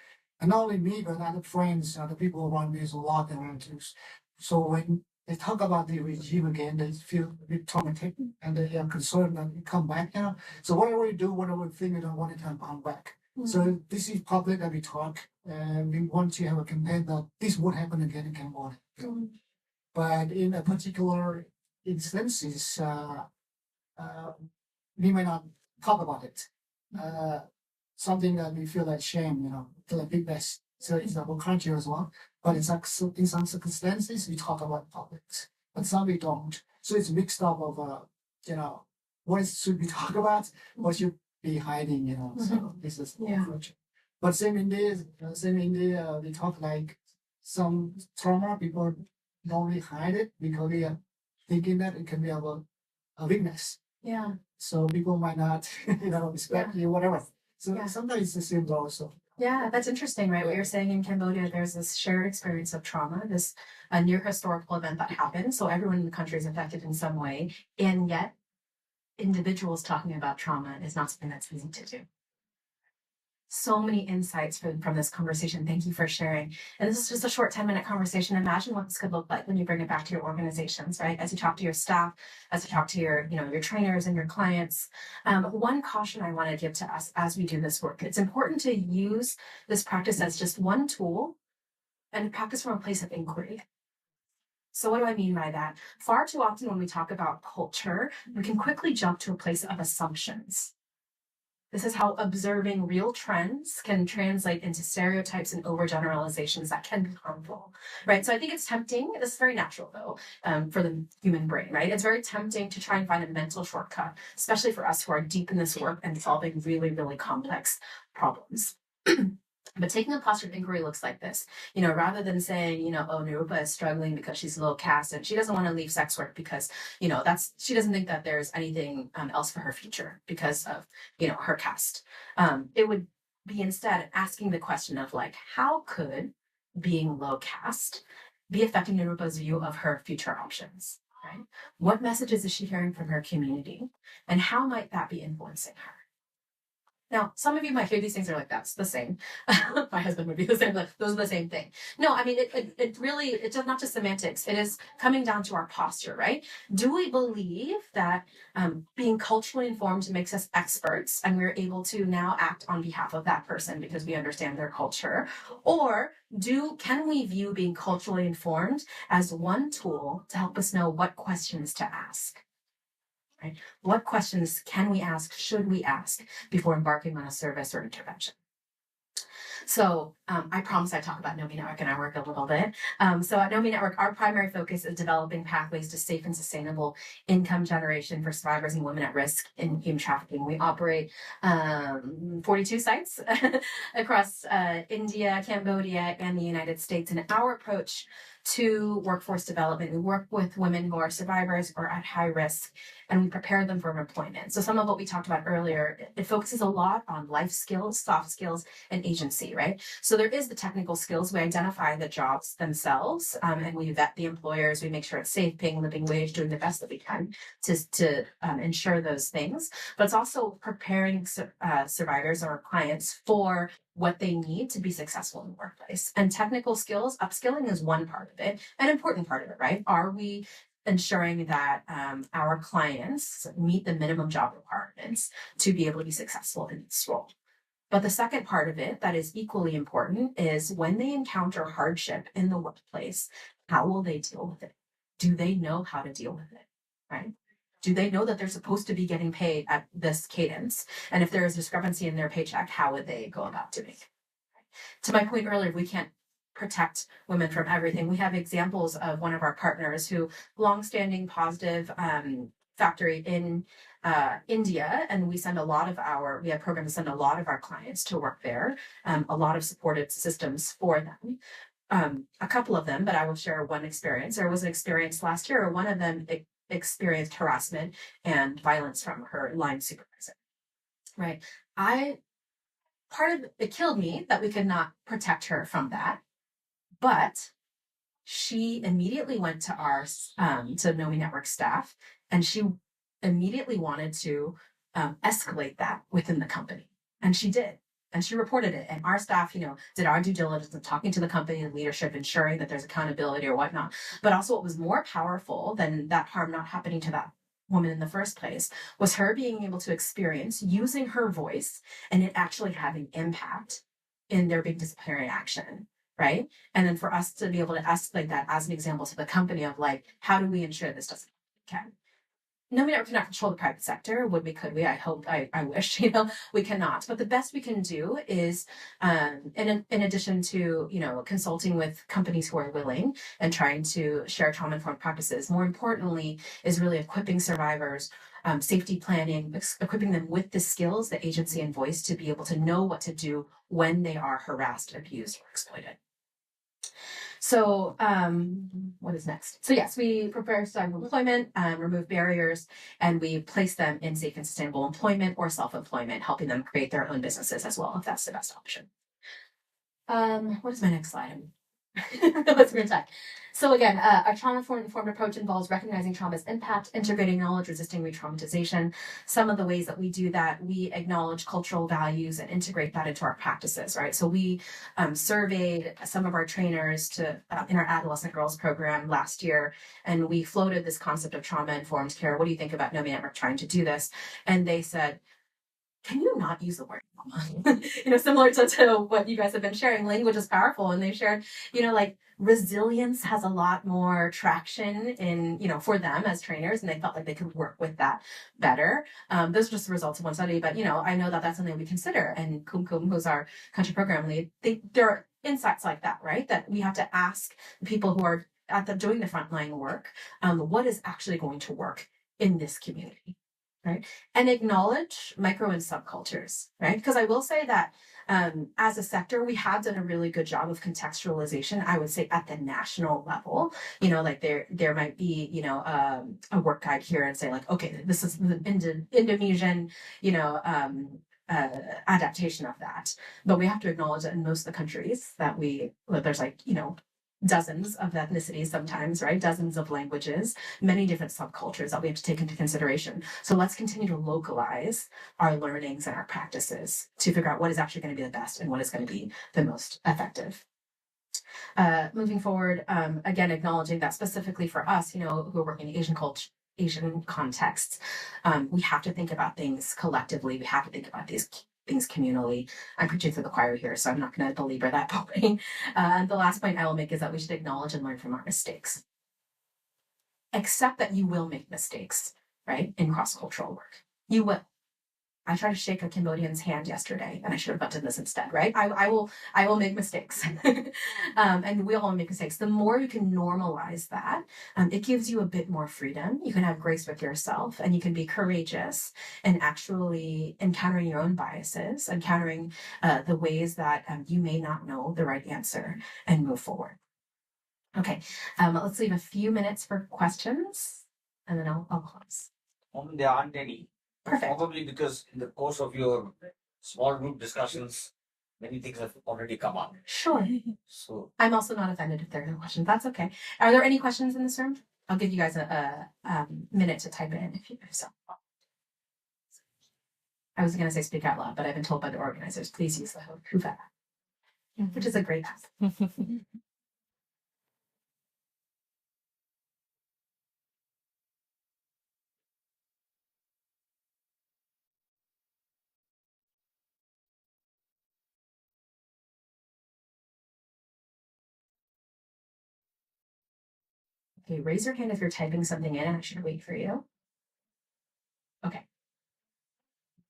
And not only me, but other friends, other people around me, is a lot of relatives. So when they talk about the regime again, they feel a bit traumatic and they are concerned that it come back, So whatever we do, whatever we think, we don't want it to come back. So this is public that we talk, and we want to have a campaign that this would happen again in Cambodia. But in a particular instances, we may not talk about it. Something that we feel like shame, feel like big mess. So it's the whole country as well. But in some circumstances, we talk about politics, but some we don't. So it's mixed up of, what should we talk about, what should be hiding, So this is the culture. But same in India, we talk like some trauma, people normally hide it because they are thinking that it can be a weakness. Yeah. So people might not, respect you, whatever. So sometimes it's the same also. Yeah, that's interesting, right? What you're saying in Cambodia, there's this shared experience of trauma, this a near historical event that happened. So everyone in the country is affected in some way. And yet individuals talking about trauma is not something that's easy to do. So many insights from this conversation. Thank you for sharing. And this is just a short 10-minute conversation. Imagine what this could look like when you bring it back to your organizations, right? As you talk to your staff, as you talk to your trainers and your clients. One caution I want to give to us as we do this work, it's important to use this practice as just one tool and practice from a place of inquiry. So what do I mean by that? Far too often when we talk about culture, we can quickly jump to a place of assumptions. This is how observing real trends can translate into stereotypes and overgeneralizations that can be harmful, right? So I think it's tempting. This is very natural, though, for the human brain, right? It's very tempting to try and find a mental shortcut, especially for us who are deep in this work and solving really, really complex problems. But taking a posture of inquiry looks like this, rather than saying, oh, Nirupa is struggling because she's low caste and she doesn't want to leave sex work because, she doesn't think that there's anything else for her future because of, her caste. It would be instead asking the question of how could being low caste be affecting Nirupa's view of her future options, right? What messages is she hearing from her community and how might that be influencing her? Now, some of you might hear these things and are like, that's the same. My husband would be the same, those are the same thing. No, I mean, it's not just semantics. It is coming down to our posture, right? Do we believe that being culturally informed makes us experts and we're able to now act on behalf of that person because we understand their culture? Or can we view being culturally informed as one tool to help us know what questions to ask? Right? What questions can we ask, should we ask before embarking on a service or intervention? So I promise I talk about Nomi Network and our work a little bit. So at Nomi Network, our primary focus is developing pathways to safe and sustainable income generation for survivors and women at risk in human trafficking. We operate 42 sites across India, Cambodia, and the United States. And our approach to workforce development, we work with women who are survivors or at high risk, and we prepare them for employment. So some of what we talked about earlier, it focuses a lot on life skills, soft skills, and agency, right? So there is the technical skills. We identify the jobs themselves, and we vet the employers. We make sure it's safe, paying living wage, doing the best that we can to ensure those things. But it's also preparing survivors or clients for what they need to be successful in the workplace. And technical skills, upskilling is one part of it, an important part of it, right? Are we ensuring that our clients meet the minimum job requirements to be able to be successful in this role? But the second part of it that is equally important is when they encounter hardship in the workplace, how will they deal with it? do they know how to deal with it, right? Do they know that they're supposed to be getting paid at this cadence? And if there is discrepancy in their paycheck, how would they go about doing it? To my point earlier, we can't protect women from everything. We have examples of one of our partners who longstanding positive factory in India, and we have programs to send a lot of our clients to work there, a lot of supportive systems for them. A couple of them, but I will share one experience. There was an experience last year where one of them experienced harassment and violence from her line supervisor, right? It killed me that we could not protect her from that, but she immediately went to our to Nomi Network staff, and she immediately wanted to escalate that within the company, and she did. And she reported it. And our staff, did our due diligence of talking to the company and leadership, ensuring that there's accountability or whatnot. But also what was more powerful than that harm not happening to that woman in the first place was her being able to experience using her voice and it actually having impact in their big disciplinary action, right? And then for us to be able to escalate that as an example to the company of like, how do we ensure this doesn't happen? No, we cannot control the private sector. Would we? Could we? I hope. I wish. We cannot. But the best we can do is, in addition to consulting with companies who are willing and trying to share trauma-informed practices. More importantly, is really equipping survivors, safety planning, equipping them with the skills, the agency, and voice to be able to know what to do when they are harassed, abused, or exploited. So what is next? So yes, we prepare sustainable employment, remove barriers, and we place them in safe and sustainable employment or self-employment, helping them create their own businesses as well, if that's the best option. What is my next slide? Let's go back. So again, a trauma-informed approach involves recognizing trauma's impact, integrating knowledge, resisting re-traumatization. Some of the ways that we do that, we acknowledge cultural values and integrate that into our practices, right? So we surveyed some of our trainers in our adolescent girls program last year, and we floated this concept of trauma-informed care. What do you think about Nomi Network trying to do this? And they said, can you not use the word trauma? Similar to what you guys have been sharing, language is powerful. And they shared, resilience has a lot more traction in, for them as trainers, and they felt like they could work with that better. Those are just the results of one study, but, I know that that's something we consider. And Kumkum, who's our country program lead, there are insights like that, right? That we have to ask people who are doing the frontline work, what is actually going to work in this community? Right. And acknowledge micro and subcultures, right? Because I will say that as a sector, we have done a really good job of contextualization, I would say at the national level, like there might be, a work guide here and say like, okay, this is the Indonesian, adaptation of that. But we have to acknowledge that in most of the countries that there's like, dozens of ethnicities sometimes, right? Dozens of languages, many different subcultures that we have to take into consideration. So let's continue to localize our learnings and our practices to figure out what is actually going to be the best and what is going to be the most effective. Moving forward, again, acknowledging that specifically for us, who are working in Asian contexts, we have to think about things collectively. We have to think about these things communally. I'm preaching to the choir here, so I'm not going to belabor that point. The last point I will make is that we should acknowledge and learn from our mistakes. Accept that you will make mistakes, right? In cross-cultural work. You will. I tried to shake a Cambodian's hand yesterday, and I should have done this instead, right? I will make mistakes, and we all make mistakes. The more you can normalize that, it gives you a bit more freedom. You can have grace with yourself, and you can be courageous and actually encountering your own biases, encountering the ways that you may not know the right answer, and move forward. Okay, let's leave a few minutes for questions, and then I'll close. There aren't any. Perfect. Probably because in the course of your small group discussions, many things have already come up. Sure. So I'm also not offended if there are no questions. That's okay. Are there any questions in this room? I'll give you guys a minute to type it in if so. I was going to say speak out loud, but I've been told by the organizers, please use the Hufa, which is a great app. Okay, raise your hand if you're typing something in and I should wait for you. Okay.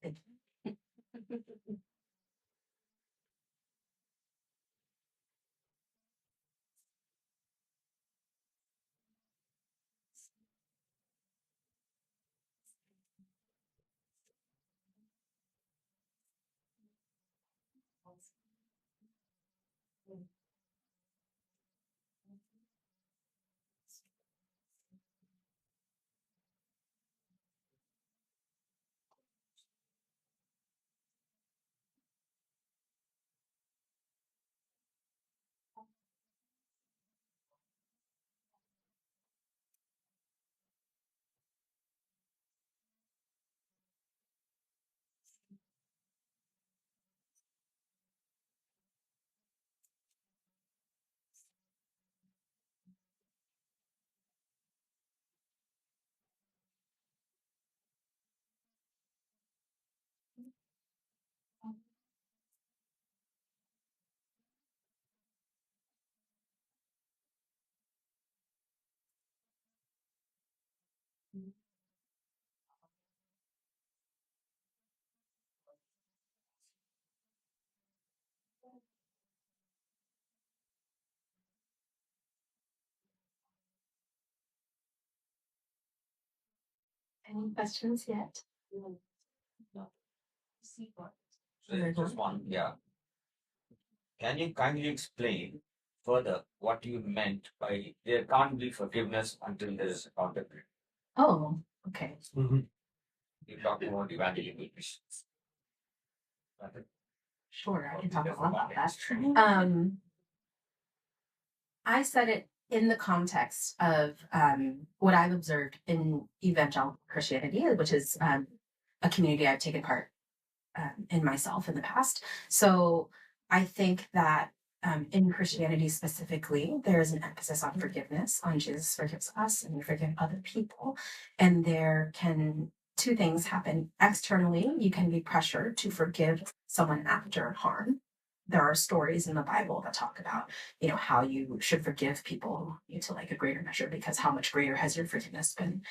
Thank you. Any questions yet? So there's just one, yeah. Can you kindly explain further what you meant by there can't be forgiveness until there is accountability? Oh, okay. You talked about evangelical Christians. Sure, I can talk a lot about that. I said it in the context of what I've observed in evangelical Christianity, which is a community I've taken part in myself in the past. So I think that in Christianity specifically, there is an emphasis on forgiveness, on Jesus forgives us and we forgive other people. And there can two things happen. Externally, you can be pressured to forgive someone after harm. There are stories in the Bible that talk about, how you should forgive people to like a greater measure because how much greater has your forgiveness been?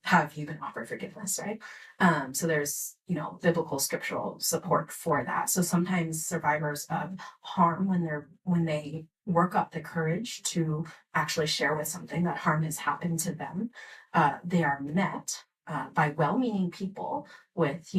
Have you been offered forgiveness, right? So there's, biblical scriptural support for that. So sometimes survivors of harm, when they work up the courage to actually share with something that harm has happened to them, they are met by well-meaning people with,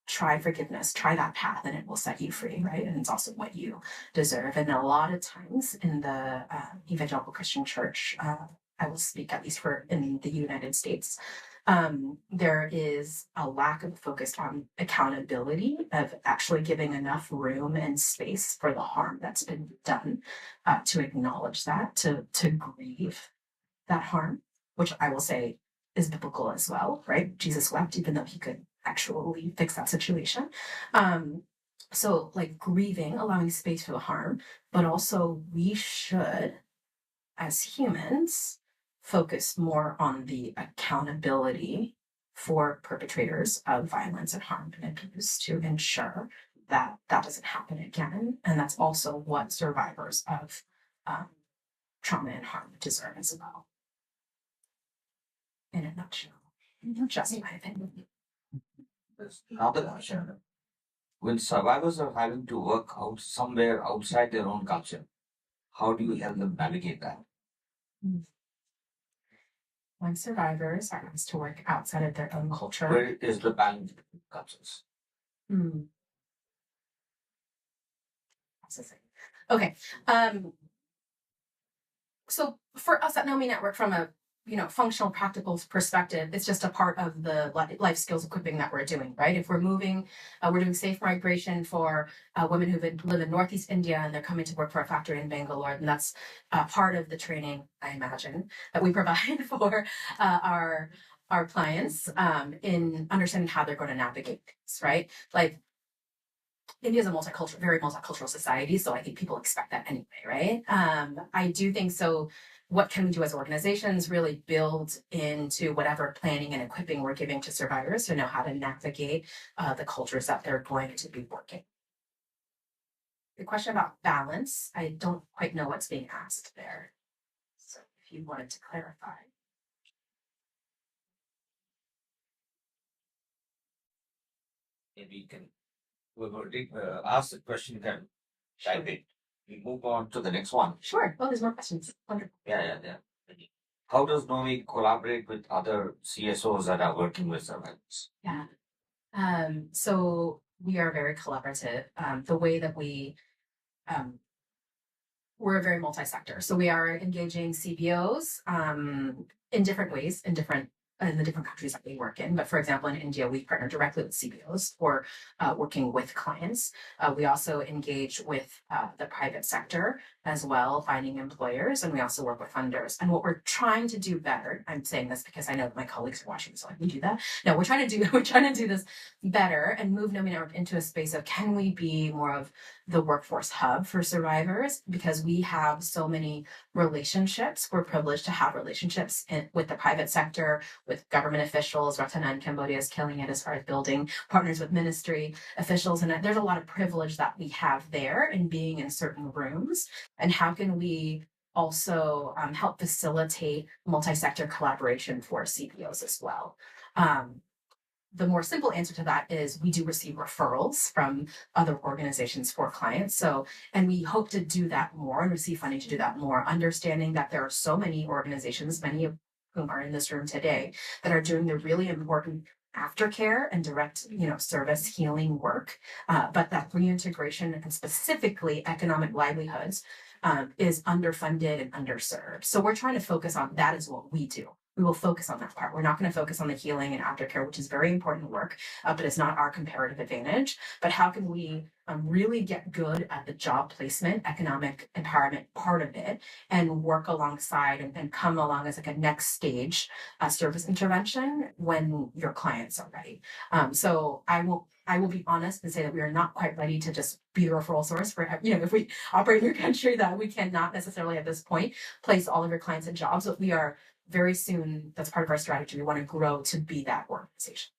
try forgiveness, try that path, and it will set you free, right? And it's also what you deserve. And a lot of times in the evangelical Christian church, I will speak at least for in the United States, there is a lack of focus on accountability of actually giving enough room and space for the harm that's been done, to acknowledge that, to grieve that harm, which I will say is biblical as well, right? Jesus wept even though he could actually fix that situation. So like grieving, allowing space for the harm, but also we should, as humans, focus more on the accountability for perpetrators of violence and harm and abuse to ensure that that doesn't happen again. And that's also what survivors of trauma and harm deserve as well. In a nutshell, just my opinion. There's another question. When survivors are having to work out somewhere outside their own culture, how do you help them navigate that? When survivors are asked to work outside of their own culture, Where is the balance between cultures? Okay. So for us at Nomi Network, from a functional, practical perspective, it's just a part of the life skills equipping that we're doing, right? If we're moving, we're doing safe migration for women who live in Northeast India and they're coming to work for a factory in Bangalore, and that's part of the training, I imagine, that we provide for our clients in understanding how they're going to navigate things, right? Like India is a very multicultural society, so I think people expect that anyway, right? I do think so. What can we do as organizations really build into whatever planning and equipping we're giving to survivors to know how to navigate the cultures that they're going to be working? The question about balance, I don't quite know what's being asked there. So if if you wanted to clarify. Maybe you can, whoever did ask the question can type it. We move on to the next one. Sure. Oh, there's more questions. Wonderful. Yeah. How does Nomi collaborate with other CSOs that are working with survivors? Yeah. So we are very collaborative. The way that we're very multi-sector. So we are engaging CBOs in different ways, in the different countries that we work in. But for example, in India, we partner directly with CBOs for working with clients. We also engage with the private sector as well, finding employers, and we also work with funders. And what we're trying to do better, I'm saying this because I know that my colleagues are watching, so I can do that. No, we're trying to do this better and move Nomi Network into a space of, can we be more of the workforce hub for survivors? Because we have so many relationships. We're privileged to have relationships with the private sector, with government officials. Ratana in Cambodia is killing it as far as building partners with ministry officials. And there's a lot of privilege that we have there in being in certain rooms. And how can we also help facilitate multi-sector collaboration for CBOs as well? The more simple answer to that is we do receive referrals from other organizations for clients. So, and we hope to do that more and receive funding to do that more, understanding that there are so many organizations, many of whom are in this room today, that are doing the really important aftercare and direct, service healing work. But that reintegration and specifically economic livelihoods is underfunded and underserved. So we're trying to focus on that is what we do. We will focus on that part. We're not going to focus on the healing and aftercare, which is very important work, but it's not our comparative advantage. But how can we really get good at the job placement, economic empowerment part of it, and work alongside and come along as like a next stage service intervention when your clients are ready. So I will be honest and say that we are not quite ready to just be the referral source for, if we operate in your country, that we cannot necessarily at this point place all of your clients in jobs, but we are very soon, that's part of our strategy. We want to grow to be that organization.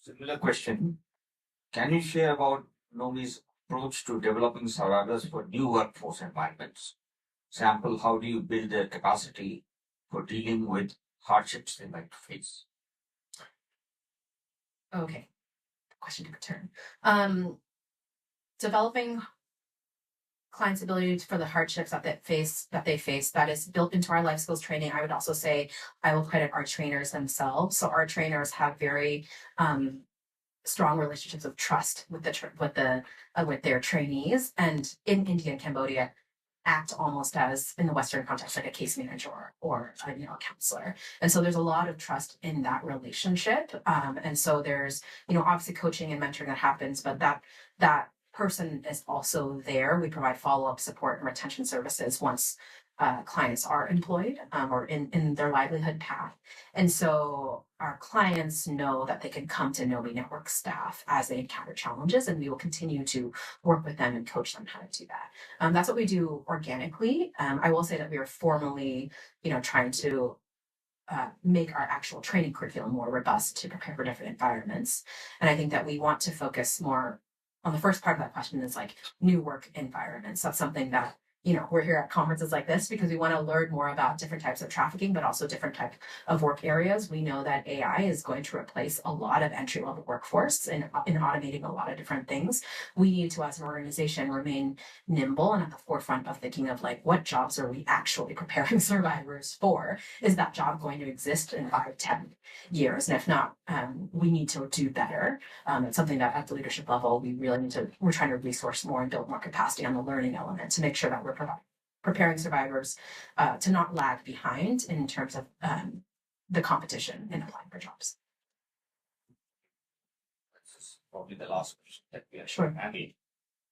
Similar question. Can you share about Nomi's approach to developing survivors for new workforce environments? Example, how do you build their capacity for dealing with hardships they might face? Okay, question took a turn. Developing clients' ability for the hardships that they face, that is built into our life skills training. I would also say I will credit our trainers themselves. So our trainers have very strong relationships of trust with their trainees, and in India and Cambodia act almost as, in the Western context, like a case manager or a counselor. And so there's a lot of trust in that relationship. And so there's, obviously coaching and mentoring that happens, but that person is also there. We provide follow-up support and retention services once clients are employed or in their livelihood path. And so our clients know that they can come to Nomi Network staff as they encounter challenges, and we will continue to work with them and coach them how to do that. That's what we do organically. I will say that we are formally, trying to make our actual training curriculum more robust to prepare for different environments. And I think that we want to focus more on the first part of that question is like new work environments. That's something that, we're here at conferences like this because we want to learn more about different types of trafficking, but also different types of work areas. We know that AI is going to replace a lot of entry-level workforce in automating a lot of different things. We need to, as an organization, remain nimble and at the forefront of thinking of like, what jobs are we actually preparing survivors for? Is that job going to exist in 5, 10 years? And if not, we need to do better. It's something that at the leadership level, we're trying to resource more and build more capacity on the learning element to make sure that we're preparing survivors to not lag behind in terms of the competition in applying for jobs. This is probably the last question that we are Sure. having.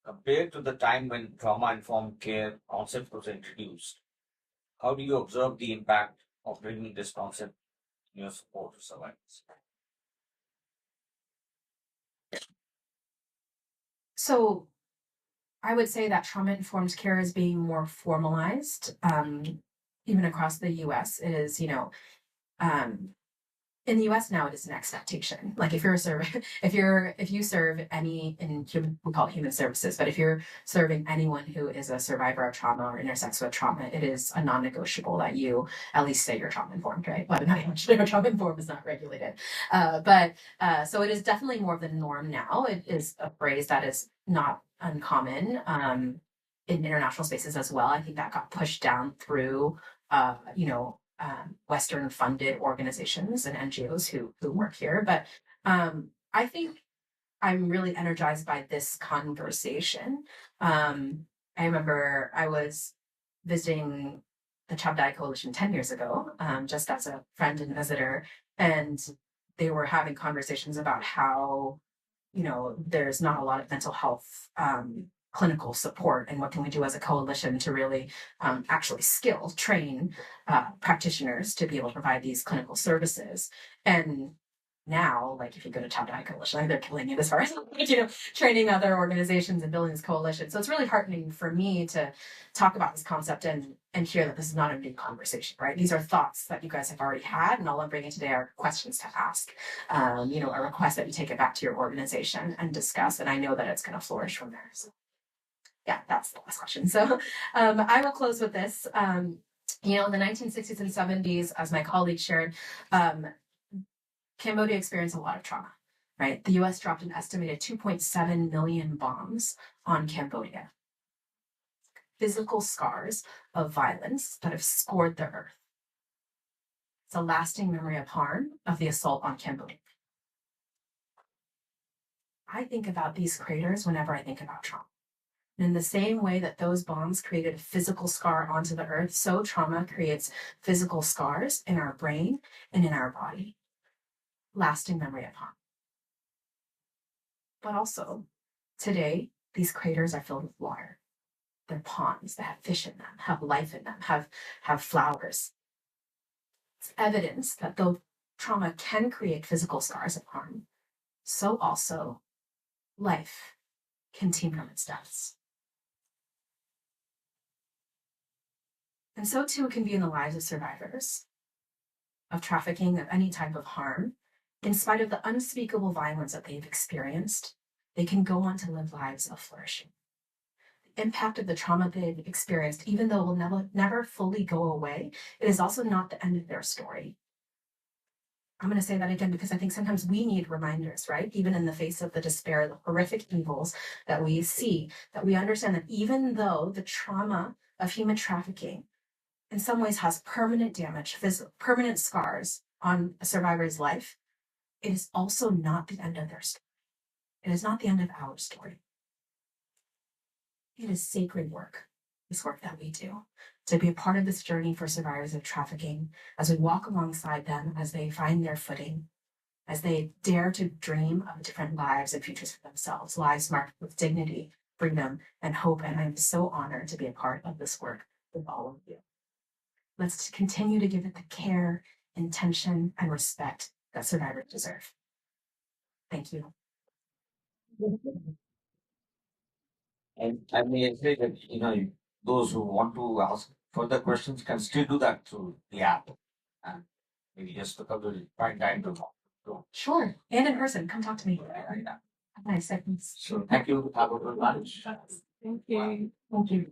Compared to the time when trauma-informed care concept was introduced, how do you observe the impact of bringing this concept in your support to survivors? So I would say that trauma-informed care is being more formalized, even across the US. It is, in the US now, it is an expectation. Like if you serve any in human, we call it human services, but if you're serving anyone who is a survivor of trauma or intersects with trauma, it is a non-negotiable that you at least say you're trauma informed, right? Well, not actually, trauma informed is not regulated. So it is definitely more of the norm now. It is a phrase that is not uncommon in international spaces as well. I think that got pushed down through, Western funded organizations and NGOs who work here. But I think I'm really energized by this conversation. I remember I was visiting the Chabdai Coalition 10 years ago, just as a friend and visitor, and they were having conversations about how, there's not a lot of mental health clinical support, and what can we do as a coalition to really actually train practitioners to be able to provide these clinical services. And now, like if you go to Chabdai Coalition, they're killing it as far as training other organizations and building this coalition. So it's really heartening for me to talk about this concept and hear that this is not a new conversation, right? These are thoughts that you guys have already had, and all I'm bringing today are questions to ask. A request that you take it back to your organization and discuss, and I know that it's going to flourish from there. So yeah, that's the last question. So I will close with this. In the 1960s and 70s, as my colleague shared, Cambodia experienced a lot of trauma, right? The US dropped an estimated 2.7 million bombs on Cambodia. Physical scars of violence that have scored the earth. It's a lasting memory of harm of the assault on Cambodia. I think about these craters whenever I think about trauma. And in the same way that those bombs created a physical scar onto the earth, so trauma creates physical scars in our brain and in our body. Lasting memory of harm. But also, today, these craters are filled with water. They're ponds that have fish in them, have life in them, have flowers. It's evidence that though trauma can create physical scars of harm, so also life can teem from its deaths. And so too it can be in the lives of survivors of trafficking, of any type of harm. In spite of the unspeakable violence that they've experienced, they can go on to live lives of flourishing. The impact of the trauma they've experienced, even though it will never fully go away, it is also not the end of their story. I'm going to say that again because I think sometimes we need reminders, right? Even in the face of the despair, the horrific evils that we see, that we understand that even though the trauma of human trafficking in some ways has permanent damage, permanent scars on a survivor's life, it is also not the end of their story. It is not the end of our story. It is sacred work, this work that we do, to be a part of this journey for survivors of trafficking, as we walk alongside them, as they find their footing, as they dare to dream of different lives and futures for themselves, lives marked with dignity, freedom, and hope. And I'm so honored to be a part of this work with all of you. Let's continue to give it the care, intention, and respect that survivors deserve. Thank you. And I may say that, those who want to ask further questions can still do that through the app. And maybe just look up the find time to talk. Sure. And in person, come talk to me. Yeah. Nice seconds. So thank you. Have a good lunch. Thank you. Thank you.